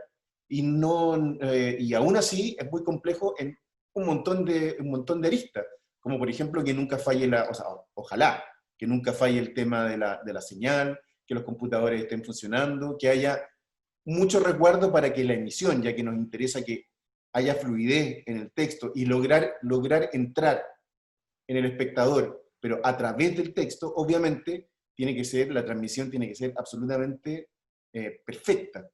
y, y aún así es muy complejo en un montón de aristas, como por ejemplo que nunca falle ojalá, que nunca falle el tema de la señal, que los computadores estén funcionando, que haya mucho resguardo para que la emisión, ya que nos interesa que haya fluidez en el texto y lograr entrar en el espectador, pero a través del texto, obviamente, la transmisión tiene que ser absolutamente perfecta.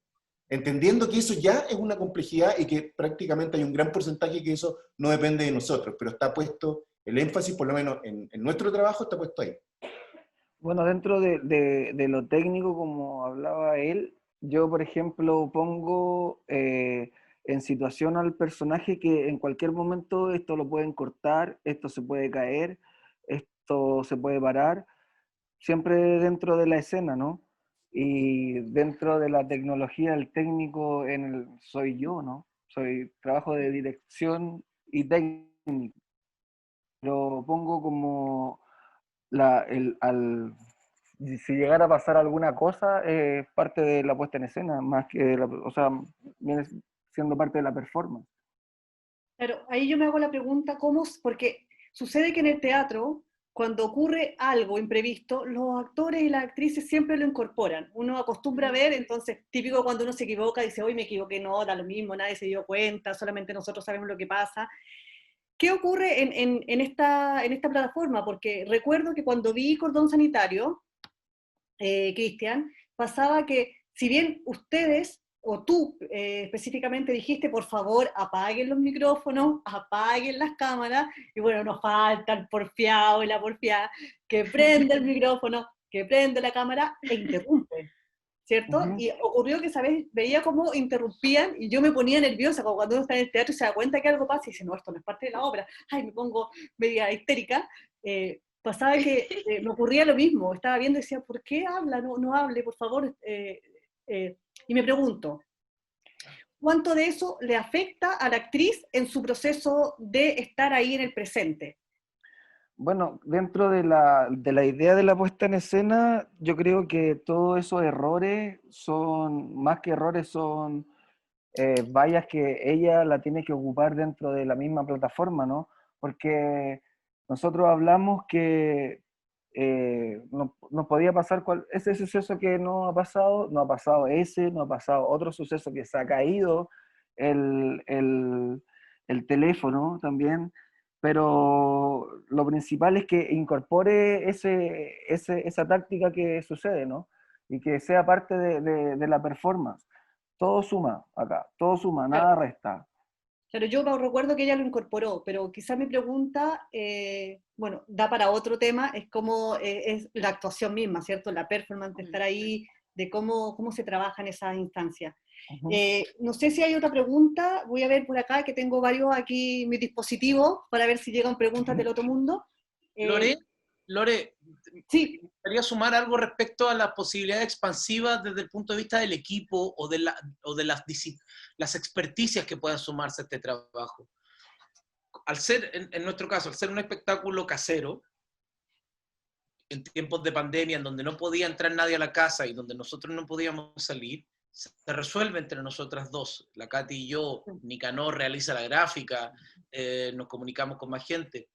Entendiendo que eso ya es una complejidad y que prácticamente hay un gran porcentaje que eso no depende de nosotros, pero está puesto, el énfasis, por lo menos en nuestro trabajo, está puesto ahí. Bueno, dentro de lo técnico, como hablaba él, yo, por ejemplo, pongo en situación al personaje que en cualquier momento esto lo pueden cortar, esto se puede caer, esto se puede parar, siempre dentro de la escena, ¿no? Y dentro de la tecnología, el técnico soy yo, ¿no? Trabajo de dirección y técnico. Lo pongo como si llegara a pasar alguna cosa, parte de la puesta en escena, más que, o sea, viene siendo parte de la performance. Claro, ahí yo me hago la pregunta, porque sucede que en el teatro, cuando ocurre algo imprevisto, los actores y las actrices siempre lo incorporan. Uno acostumbra a ver, entonces, típico cuando uno se equivoca, dice, hoy me equivoqué, no, da lo mismo, nadie se dio cuenta, solamente nosotros sabemos lo que pasa. ¿Qué ocurre en esta plataforma? Porque recuerdo que cuando vi Cordón Sanitario, Cristian, pasaba que si bien ustedes, o tú específicamente dijiste, por favor, apaguen los micrófonos, apaguen las cámaras, y bueno, nos falta el porfiado y la porfiada, que prende el micrófono, que prende la cámara e interrumpe, ¿cierto? Uh-huh. Y ocurrió que, ¿sabes? Veía cómo interrumpían y yo me ponía nerviosa, como cuando uno está en el teatro y se da cuenta que algo pasa y dice, no, esto no es parte de la obra, ay, me pongo media histérica. Pasaba que me ocurría lo mismo, estaba viendo y decía, ¿por qué habla? No hable, por favor. Y me pregunto, ¿cuánto de eso le afecta a la actriz en su proceso de estar ahí en el presente? Bueno, dentro de la idea de la puesta en escena, yo creo que todos esos errores más que errores, son vallas que ella la tiene que ocupar dentro de la misma plataforma, ¿no? Porque nosotros hablamos que no podía pasar ese suceso que no ha pasado ese, no ha pasado otro suceso que se ha caído el teléfono también, pero lo principal es que incorpore esa táctica que sucede, ¿no? Y que sea parte de la performance. Todo suma acá, todo suma, nada resta. Claro, yo recuerdo que ella lo incorporó, pero quizá mi pregunta, bueno, da para otro tema, es cómo es la actuación misma, ¿cierto? La performance, de estar ahí, de cómo se trabaja en esas instancias. Uh-huh. No sé si hay otra pregunta, voy a ver por acá, que tengo varios aquí en mi dispositivo, para ver si llegan preguntas del otro mundo. Lore, sí. Me gustaría sumar algo respecto a las posibilidades expansivas desde el punto de vista del equipo o de las experticias que puedan sumarse a este trabajo. Al ser, en nuestro caso, al ser un espectáculo casero, en tiempos de pandemia, en donde no podía entrar nadie a la casa y donde nosotros no podíamos salir, se resuelve entre nosotras dos, la Katy y yo. Nicanor realiza la gráfica, nos comunicamos con más gente.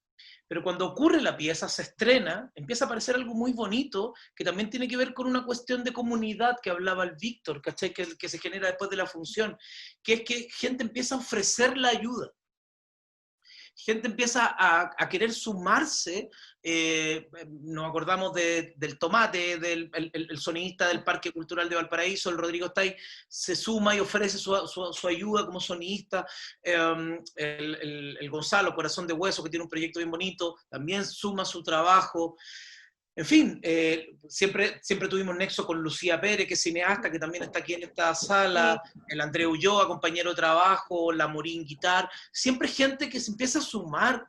Pero cuando ocurre la pieza, se estrena, empieza a aparecer algo muy bonito, que también tiene que ver con una cuestión de comunidad que hablaba el Víctor, ¿cachai? Que se genera después de la función, que es que gente empieza a ofrecer la ayuda. Gente empieza a querer sumarse, nos acordamos del Tomate, el sonidista del Parque Cultural de Valparaíso, el Rodrigo Stay, se suma y ofrece su ayuda como sonidista, el Gonzalo, Corazón de Hueso, que tiene un proyecto bien bonito, también suma su trabajo. En fin, siempre tuvimos nexo con Lucía Pérez, que es cineasta, que también está aquí en esta sala, el André Ulloa, compañero de trabajo, la Morín Guitar, siempre gente que se empieza a sumar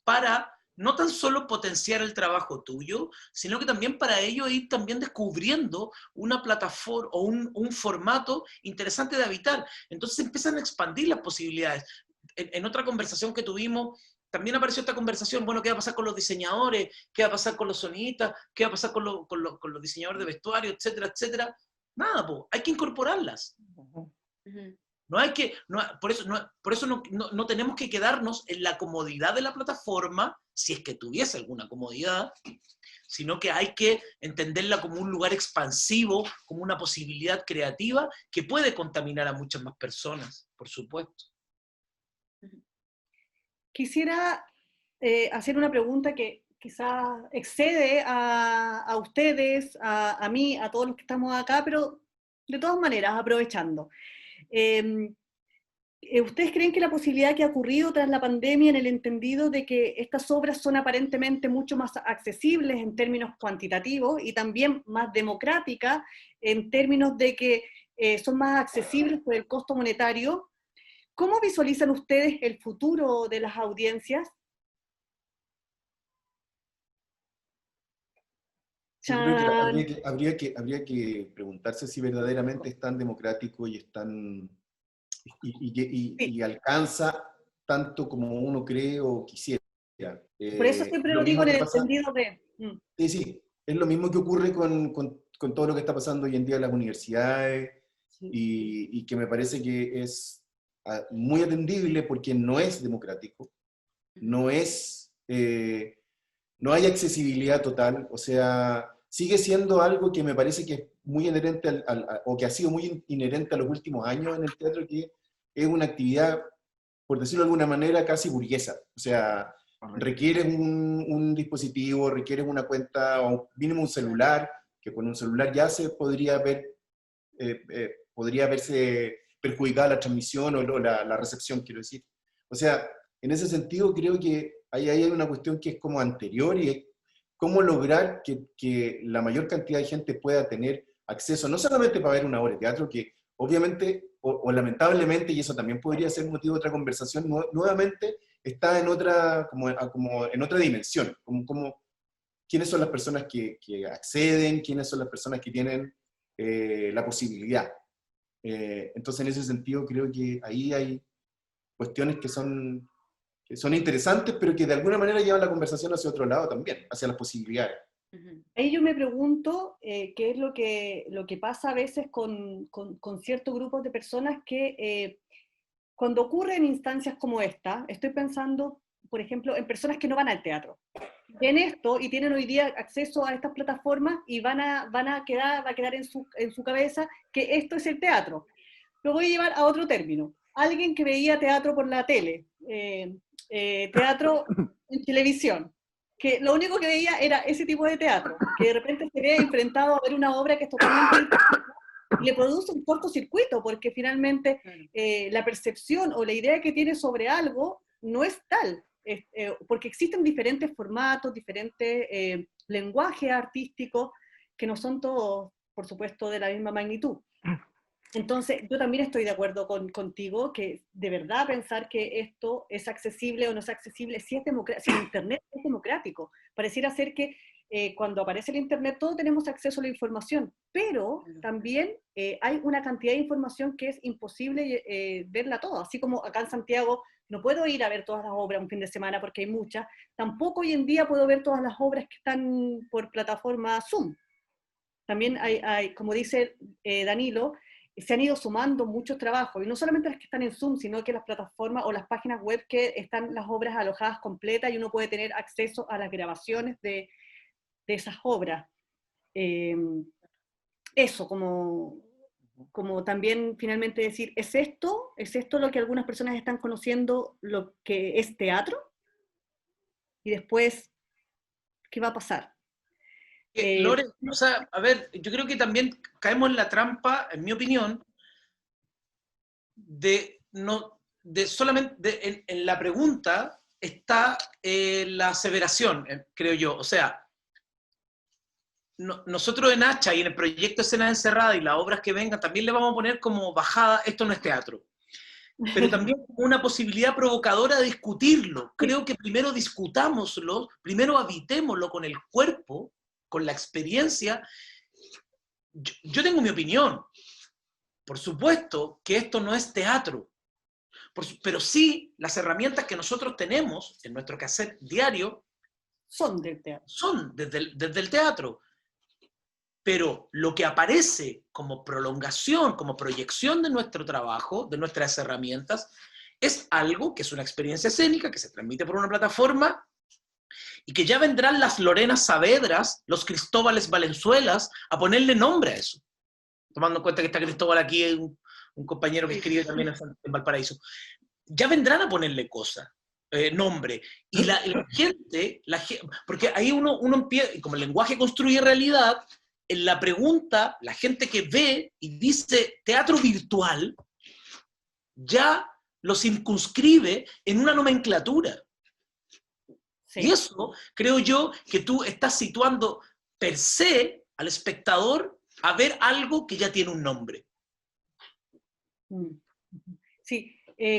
para no tan solo potenciar el trabajo tuyo, sino que también para ello ir también descubriendo una plataforma o un formato interesante de habitar. Entonces empiezan a expandir las posibilidades. En otra conversación que tuvimos, también apareció esta conversación, bueno, ¿qué va a pasar con los diseñadores? ¿Qué va a pasar con los sonidistas? ¿Qué va a pasar con los diseñadores de vestuario, etcétera, etcétera? Nada, hay que incorporarlas. No hay que, por eso no tenemos que quedarnos en la comodidad de la plataforma, si es que tuviese alguna comodidad, sino que hay que entenderla como un lugar expansivo, como una posibilidad creativa que puede contaminar a muchas más personas, por supuesto. Quisiera hacer una pregunta que quizás excede a ustedes, a mí, a todos los que estamos acá, pero de todas maneras, aprovechando. ¿Ustedes creen que la posibilidad que ha ocurrido tras la pandemia, en el entendido de que estas obras son aparentemente mucho más accesibles en términos cuantitativos y también más democráticas en términos de que son más accesibles por el costo monetario? ¿Cómo visualizan ustedes el futuro de las audiencias? Yo creo que habría que preguntarse si verdaderamente es tan democrático y es tan y alcanza tanto como uno cree o quisiera. Por eso siempre lo digo en el entendido de... Sí, es lo mismo que ocurre con todo lo que está pasando hoy en día en las universidades, y que me parece que es muy atendible porque no es democrático, no hay accesibilidad total, o sea, sigue siendo algo que me parece que es muy inherente o que ha sido muy inherente a los últimos años en el teatro, que es una actividad, por decirlo de alguna manera, casi burguesa. O sea, requieres un dispositivo, requieres una cuenta, o mínimo un celular, que con un celular ya se podría verse perjudicada la transmisión o la recepción, quiero decir. O sea, en ese sentido creo que ahí hay una cuestión que es como anterior, y es cómo lograr que la mayor cantidad de gente pueda tener acceso, no solamente para ver una obra de teatro, que obviamente, o lamentablemente, y eso también podría ser motivo de otra conversación, nuevamente está en otra, como en otra dimensión, como quiénes son las personas que acceden, quiénes son las personas que tienen la posibilidad. Entonces, en ese sentido, creo que ahí hay cuestiones que son interesantes, pero que de alguna manera llevan la conversación hacia otro lado también, hacia las posibilidades. Ahí yo me pregunto qué es lo que pasa a veces con ciertos grupos de personas que cuando ocurren instancias como esta, estoy pensando, por ejemplo, en personas que no van al teatro. Ven esto y tienen hoy día acceso a estas plataformas y va a quedar en su cabeza que esto es el teatro. Lo voy a llevar a otro término. Alguien que veía teatro por la tele, teatro en televisión, que lo único que veía era ese tipo de teatro, que de repente se ve enfrentado a ver una obra que es totalmente... y le produce un cortocircuito, porque finalmente la percepción o la idea que tiene sobre algo no es tal, porque existen diferentes formatos, diferentes lenguajes artísticos, que no son todos, por supuesto, de la misma magnitud. Entonces, yo también estoy de acuerdo contigo que de verdad pensar que esto es accesible o no es accesible, si el Internet es democrático. Pareciera ser que cuando aparece el Internet todos tenemos acceso a la información, pero también hay una cantidad de información que es imposible verla toda. Así como acá en Santiago no puedo ir a ver todas las obras un fin de semana porque hay muchas, tampoco hoy en día puedo ver todas las obras que están por plataforma Zoom. También hay como dice Danilo, se han ido sumando muchos trabajos, y no solamente las que están en Zoom, sino que las plataformas o las páginas web que están las obras alojadas completas y uno puede tener acceso a las grabaciones de esas obras. Eso, como también finalmente decir, ¿es esto lo que algunas personas están conociendo, lo que es teatro? Y después, ¿qué va a pasar? Lore, o sea, a ver, yo creo que también caemos en la trampa, en mi opinión, en la pregunta está la aseveración, creo yo. O sea, nosotros en Hacha y en el proyecto Escenas Encerradas y las obras que vengan, también le vamos a poner como bajada, esto no es teatro. Pero también una posibilidad provocadora de discutirlo. Creo que primero discutámoslo, primero habitémoslo con el cuerpo, con la experiencia. Yo tengo mi opinión. Por supuesto que esto no es teatro, pero sí las herramientas que nosotros tenemos en nuestro quehacer diario son del teatro. Son desde el teatro. Pero lo que aparece como prolongación, como proyección de nuestro trabajo, de nuestras herramientas, es algo que es una experiencia escénica que se transmite por una plataforma y que ya vendrán las Lorenas Saavedras, los Cristóbales Valenzuelas, a ponerle nombre a eso. Tomando en cuenta que está Cristóbal aquí, un compañero que escribe también en Valparaíso. Ya vendrán a ponerle cosas, nombre. Y la gente, porque ahí uno empieza, y como el lenguaje construye realidad, en la pregunta, la gente que ve y dice teatro virtual, ya lo circunscribe en una nomenclatura. Sí. Y eso, creo yo, que tú estás situando per se al espectador a ver algo que ya tiene un nombre. Sí,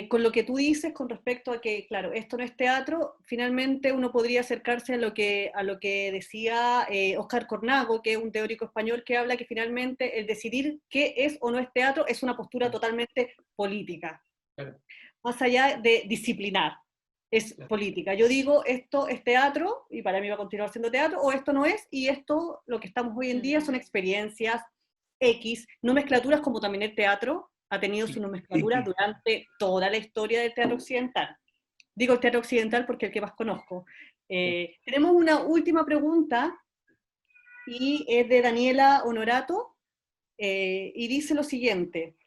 con lo que tú dices con respecto a que, claro, esto no es teatro, finalmente uno podría acercarse a lo que decía Óscar Cornago, que es un teórico español que habla que finalmente el decidir qué es o no es teatro es una postura totalmente política, más allá de disciplinar. Es política. Yo digo, esto es teatro, y para mí va a continuar siendo teatro, o esto no es, y esto, lo que estamos hoy en día, son experiencias X, nomenclaturas como también el teatro ha tenido su nomenclatura durante toda la historia del teatro occidental. Digo el teatro occidental porque es el que más conozco. Tenemos una última pregunta, y es de Daniela Honorato, y dice lo siguiente.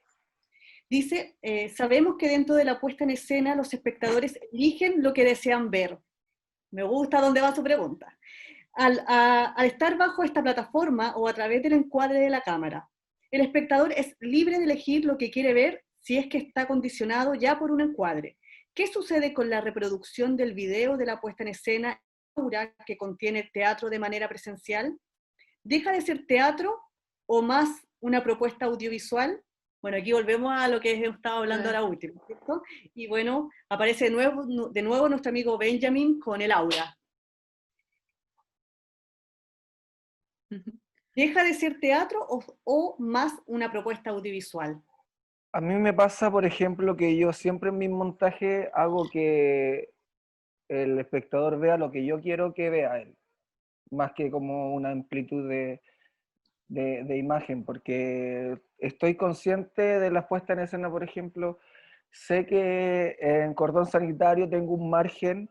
Dice, sabemos que dentro de la puesta en escena los espectadores eligen lo que desean ver. Me gusta dónde va su pregunta. Al estar bajo esta plataforma o a través del encuadre de la cámara, el espectador es libre de elegir lo que quiere ver si es que está condicionado ya por un encuadre. ¿Qué sucede con la reproducción del video de la puesta en escena que contiene el teatro de manera presencial? ¿Deja de ser teatro o más una propuesta audiovisual? Bueno, aquí volvemos a lo que hemos estado hablando ahora último, ¿cierto? Y bueno, aparece de nuevo nuestro amigo Benjamin con el aura. ¿Deja de ser teatro o más una propuesta audiovisual? A mí me pasa, por ejemplo, que yo siempre en mis montajes hago que el espectador vea lo que yo quiero que vea él, más que como una amplitud de imagen, porque estoy consciente de la puesta en escena, por ejemplo, sé que en cordón sanitario tengo un margen,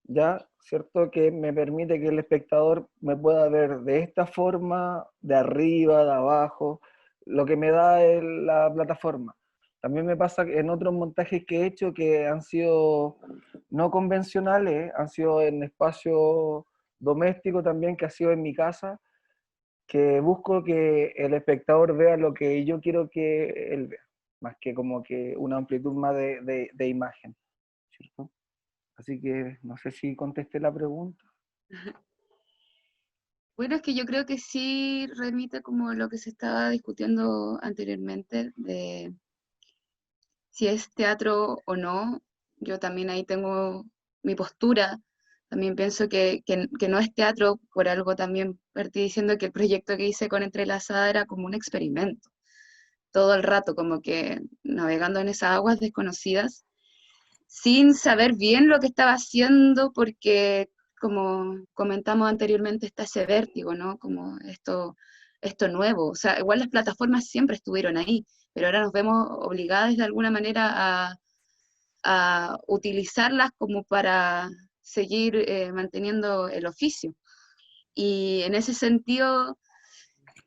ya, ¿cierto?, que me permite que el espectador me pueda ver de esta forma, de arriba, de abajo, lo que me da la plataforma. También me pasa en otros montajes que he hecho que han sido no convencionales, han sido en espacio doméstico también, que ha sido en mi casa, que busco que el espectador vea lo que yo quiero que él vea, más que como que una amplitud más de imagen, ¿cierto? Así que no sé si contesté la pregunta. Bueno, es que yo creo que sí remite como lo que se estaba discutiendo anteriormente, de si es teatro o no. Yo también ahí tengo mi postura. También pienso que no es teatro, por algo también partí diciendo que el proyecto que hice con Entrelazada era como un experimento. Todo el rato, como que navegando en esas aguas desconocidas, sin saber bien lo que estaba haciendo, porque, como comentamos anteriormente, está ese vértigo, ¿no? Como esto nuevo. O sea, igual las plataformas siempre estuvieron ahí, pero ahora nos vemos obligadas de alguna manera a utilizarlas como para seguir manteniendo el oficio. Y en ese sentido,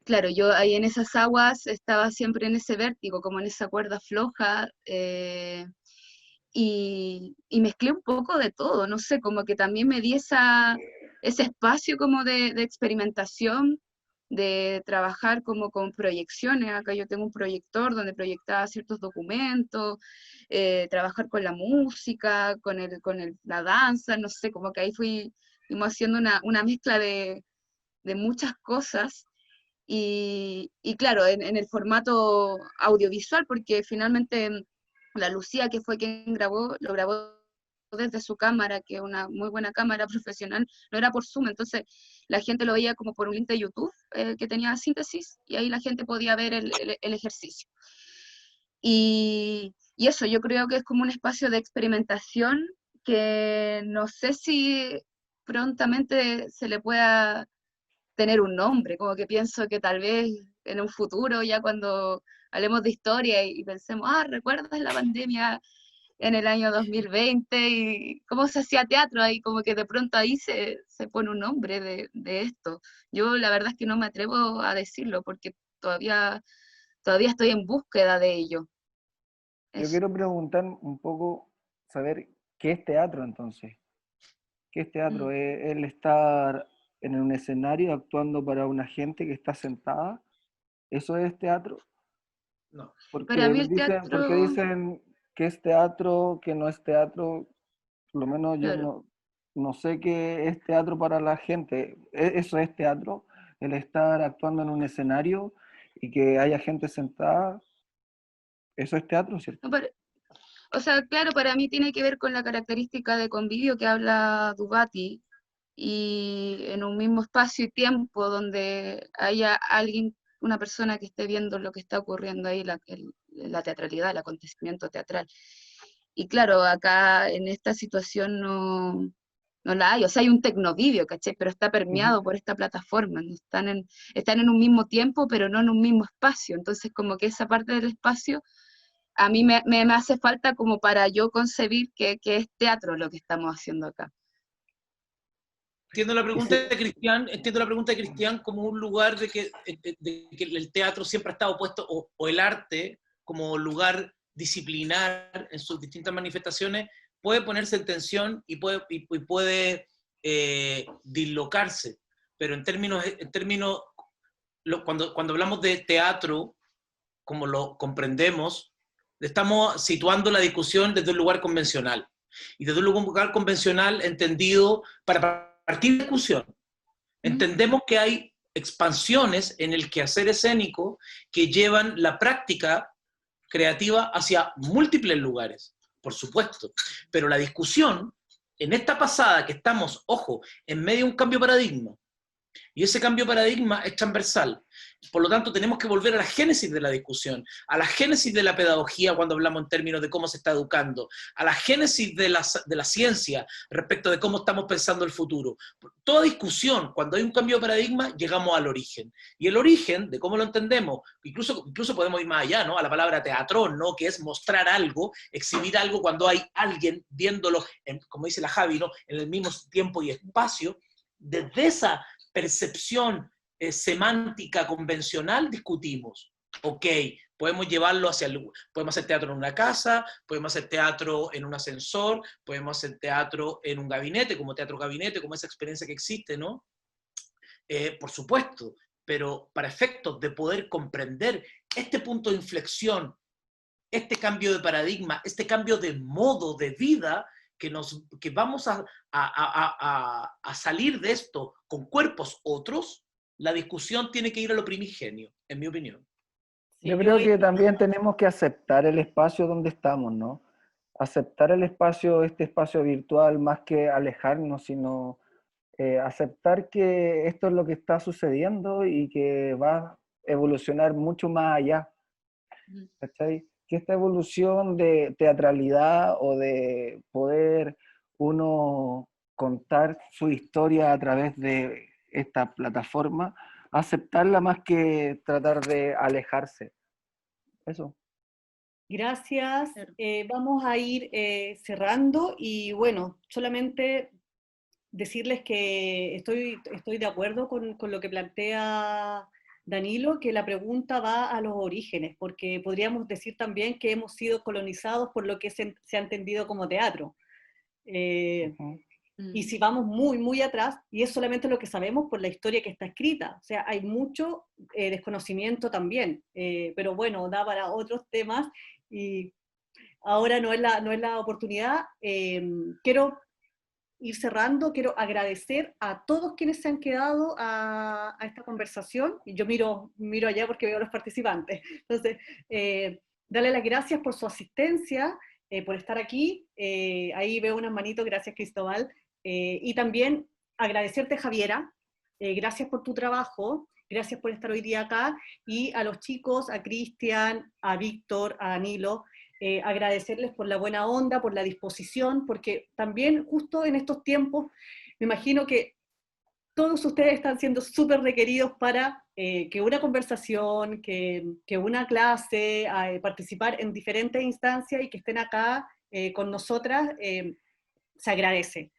claro, yo ahí en esas aguas estaba siempre en ese vértigo, como en esa cuerda floja, y mezclé un poco de todo, no sé, como que también me di ese espacio como de experimentación, de trabajar como con proyecciones. Acá yo tengo un proyector donde proyectaba ciertos documentos, trabajar con la música, la danza, no sé, como que ahí fuimos haciendo una mezcla de muchas cosas. Y claro, en el formato audiovisual, porque finalmente la Lucía, que fue quien lo grabó desde su cámara, que es una muy buena cámara profesional, no era por Zoom, entonces la gente lo veía como por un link de YouTube que tenía síntesis, y ahí la gente podía ver el ejercicio. Y eso, yo creo que es como un espacio de experimentación que no sé si prontamente se le pueda tener un nombre, como que pienso que tal vez en un futuro, ya cuando hablemos de historia y pensemos, ¿recuerdas la pandemia en el año 2020 y cómo se hacía teatro? Ahí como que de pronto ahí se pone un nombre de esto. Yo la verdad es que no me atrevo a decirlo porque todavía estoy en búsqueda de ello. Yo quiero preguntar un poco, saber qué es teatro entonces. ¿Qué es teatro? ¿Es el estar en un escenario actuando para una gente que está sentada? ¿Eso es teatro? No. Para mí el porque teatro... dicen que es teatro, que no es teatro. Por lo menos yo Claro. no sé qué es teatro para la gente. ¿Eso es teatro? El estar actuando en un escenario y que haya gente sentada. ¿Eso es teatro, cierto? O sea, claro, para mí tiene que ver con la característica de convivio que habla Dubati, y en un mismo espacio y tiempo donde haya alguien, una persona que esté viendo lo que está ocurriendo ahí, la teatralidad, el acontecimiento teatral. Y claro, acá en esta situación no la hay, o sea, hay un tecnovivio, ¿caché? Pero está permeado por esta plataforma, no están en un mismo tiempo, pero no en un mismo espacio. Entonces, como que esa parte del espacio a mí me hace falta como para yo concebir que es teatro lo que estamos haciendo acá. Entiendo la pregunta de Cristian como un lugar de que el teatro siempre ha estado puesto, o el arte como lugar disciplinar en sus distintas manifestaciones, puede ponerse en tensión y puede dislocarse. Pero en términos cuando hablamos de teatro, como lo comprendemos, estamos situando la discusión desde un lugar convencional. Y desde un lugar convencional entendido para partir de discusión. Entendemos que hay expansiones en el quehacer escénico que llevan la práctica creativa hacia múltiples lugares, por supuesto. Pero la discusión, en esta pasada que estamos, ojo, en medio de un cambio de paradigma, y ese cambio de paradigma es transversal. Por lo tanto, tenemos que volver a la génesis de la discusión, a la génesis de la pedagogía cuando hablamos en términos de cómo se está educando, a la génesis de la ciencia respecto de cómo estamos pensando el futuro. Toda discusión, cuando hay un cambio de paradigma, llegamos al origen. Y el origen, de cómo lo entendemos, incluso podemos ir más allá, ¿no? A la palabra teatrón, ¿no? Que es mostrar algo, exhibir algo cuando hay alguien viéndolo, como dice la Javi, ¿no? En el mismo tiempo y espacio. Desde esa percepción semántica convencional discutimos. Ok, podemos llevarlo podemos hacer teatro en una casa, podemos hacer teatro en un ascensor, podemos hacer teatro en un gabinete, como teatro gabinete, como esa experiencia que existe, ¿no? Por supuesto, pero para efectos de poder comprender este punto de inflexión, este cambio de paradigma, este cambio de modo de vida, que vamos a salir de esto con cuerpos otros, la discusión tiene que ir a lo primigenio, en mi opinión. Yo creo que también tenemos que aceptar el espacio donde estamos, ¿no? Aceptar este espacio virtual, más que alejarnos, sino aceptar que esto es lo que está sucediendo y que va a evolucionar mucho más allá. ¿Cachai? Que esta evolución de teatralidad o de poder uno contar su historia a través de esta plataforma aceptarla más que tratar de alejarse. Eso. Gracias. Vamos a ir cerrando y bueno, solamente decirles que estoy de acuerdo con lo que plantea Danilo, que la pregunta va a los orígenes, porque podríamos decir también que hemos sido colonizados por lo que se ha entendido como teatro. Y si vamos muy, muy atrás, y es solamente lo que sabemos por la historia que está escrita, o sea, hay mucho desconocimiento también, pero bueno, da para otros temas, y ahora no es la oportunidad. Quiero ir cerrando, quiero agradecer a todos quienes se han quedado a esta conversación, y yo miro allá porque veo a los participantes, entonces, darle las gracias por su asistencia, por estar aquí, ahí veo unas manitos, gracias Cristóbal, y también agradecerte Javiera, gracias por tu trabajo, gracias por estar hoy día acá, y a los chicos, a Cristian, a Víctor, a Danilo, agradecerles por la buena onda, por la disposición, porque también justo en estos tiempos, me imagino que todos ustedes están siendo súper requeridos para que una conversación, que una clase, participar en diferentes instancias y que estén acá con nosotras, se agradece.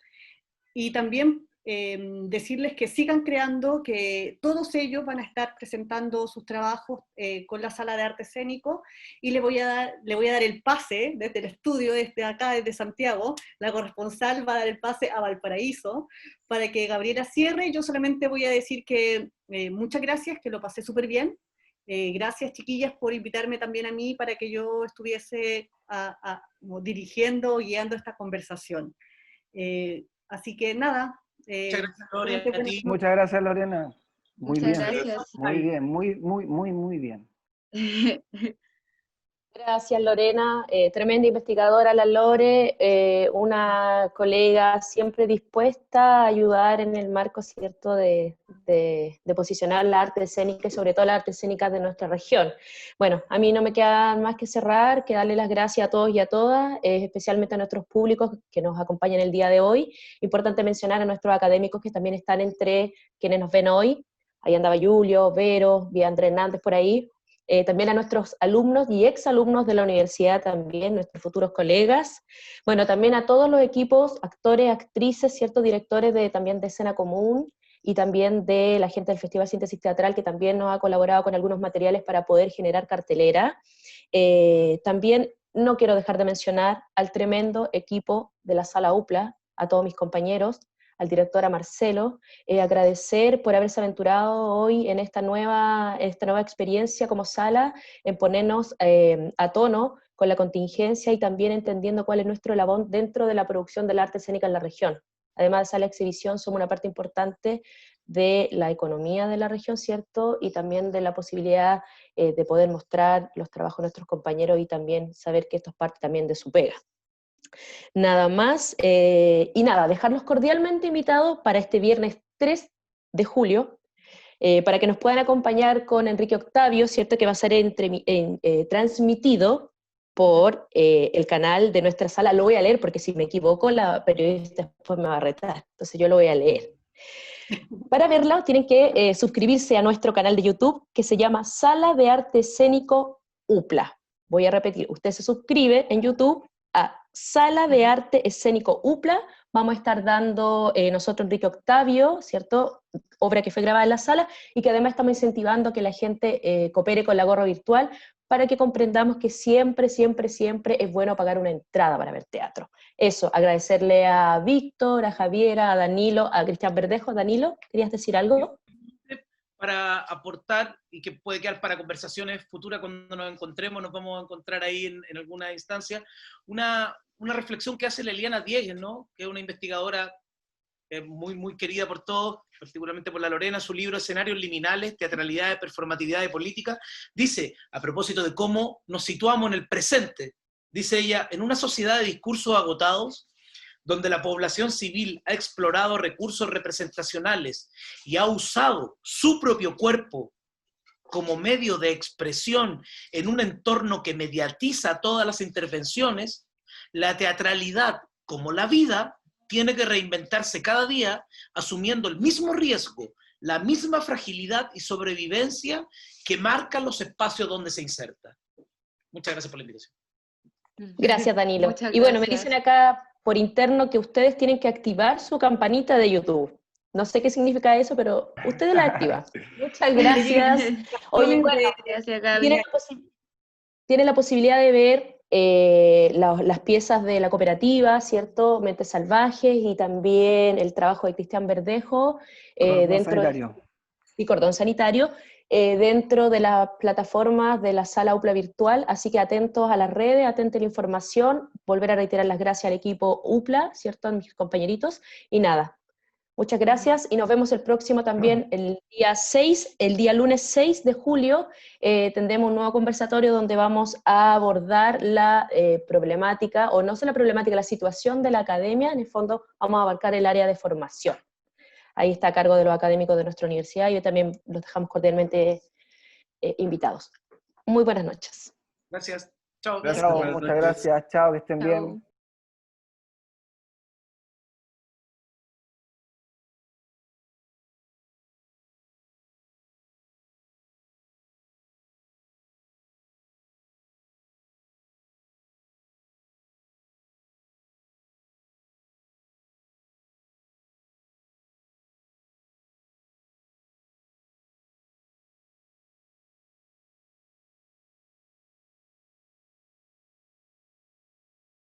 Y también decirles que sigan creando, que todos ellos van a estar presentando sus trabajos con la Sala de Arte Escénico, y le voy a dar el pase desde el estudio, desde acá, desde Santiago, la corresponsal va a dar el pase a Valparaíso, para que Gabriela cierre. Yo solamente voy a decir que muchas gracias, que lo pasé súper bien. Gracias chiquillas por invitarme también a mí para que yo estuviese dirigiendo, guiando esta conversación. Así que nada. Muchas gracias, Lorena, a ti. Muchas gracias, Lorena. Muy Muchas bien. gracias. Muy bien, muy bien. Gracias, Lorena. Tremenda investigadora la Lore, una colega siempre dispuesta a ayudar en el marco, ¿cierto?, de posicionar la arte escénica y sobre todo la arte escénica de nuestra región. Bueno, a mí no me queda más que cerrar, que darle las gracias a todos y a todas, especialmente a nuestros públicos que nos acompañan el día de hoy. Importante mencionar a nuestros académicos que también están entre quienes nos ven hoy. Ahí andaba Julio, Vero, vi a Andrés Hernández por ahí. También a nuestros alumnos y exalumnos de la universidad también, nuestros futuros colegas. Bueno, también a todos los equipos, actores, actrices, ¿cierto?, directores también de Escena Común, y también de la gente del Festival Síntesis Teatral, que también nos ha colaborado con algunos materiales para poder generar cartelera. También no quiero dejar de mencionar al tremendo equipo de la Sala UPLA, a todos mis compañeros, al director, a Marcelo, agradecer por haberse aventurado hoy en esta nueva experiencia como sala, en ponernos a tono con la contingencia y también entendiendo cuál es nuestro labor dentro de la producción del arte escénica en la región. Además de sala de exhibición, somos una parte importante de la economía de la región, ¿cierto? Y también de la posibilidad de poder mostrar los trabajos de nuestros compañeros y también saber que esto es parte también de su pega. Nada más, y nada, dejarlos cordialmente invitados para este viernes 3 de julio, para que nos puedan acompañar con Enrique Octavio, ¿cierto?, que va a ser transmitido por el canal de nuestra sala. Lo voy a leer porque si me equivoco la periodista después me va a retar, entonces yo lo voy a leer. Para verla tienen que suscribirse a nuestro canal de YouTube, que se llama Sala de Arte Escénico UPLA. Voy a repetir, usted se suscribe en YouTube a Sala de Arte Escénico UPLA. Vamos a estar dando nosotros Enrique Octavio, ¿cierto?, obra que fue grabada en la sala, y que además estamos incentivando que la gente coopere con la gorra virtual, para que comprendamos que siempre, siempre, siempre es bueno pagar una entrada para ver teatro. Eso, agradecerle a Víctor, a Javiera, a Danilo, a Cristian Verdejo. Danilo, ¿querías decir algo? Para aportar, y que puede quedar para conversaciones futuras cuando nos encontremos, nos vamos a encontrar ahí en alguna instancia, una reflexión que hace Leliana Diegues, ¿no?, que es una investigadora muy, muy querida por todos, particularmente por la Lorena. Su libro Escenarios Liminales, Teatralidad, Performatividad y Política, dice, a propósito de cómo nos situamos en el presente, dice ella, en una sociedad de discursos agotados, donde la población civil ha explorado recursos representacionales y ha usado su propio cuerpo como medio de expresión en un entorno que mediatiza todas las intervenciones, la teatralidad, como la vida, tiene que reinventarse cada día, asumiendo el mismo riesgo la misma fragilidad y sobrevivencia que marcan los espacios donde se inserta. Muchas gracias por la invitación. Gracias, Danilo. Muchas Y bueno, me gracias. dicen acá por interno que ustedes tienen que activar su campanita de YouTube. No sé qué significa eso, pero ustedes la activan. Muchas gracias. Oye, bueno, Gracias, Gaby. tienen la posibilidad de ver las piezas de la cooperativa, ¿cierto? Mentes Salvajes, y también el trabajo de Cristian Verdejo Cordón Sanitario, dentro de las plataformas de la sala UPLA virtual, así que atentos a las redes, atentos a la información, volver a reiterar las gracias al equipo UPLA, ¿cierto? A mis compañeritos, y nada. Muchas gracias y nos vemos el próximo también, el día lunes 6 de julio, tendremos un nuevo conversatorio donde vamos a abordar la problemática, o no solo la problemática, la situación de la academia. En el fondo vamos a abarcar el área de formación. Ahí está a cargo de los académicos de nuestra universidad y hoy también los dejamos cordialmente invitados. Muy buenas noches. Gracias. Chao. Muchas gracias. Chao, que estén bien.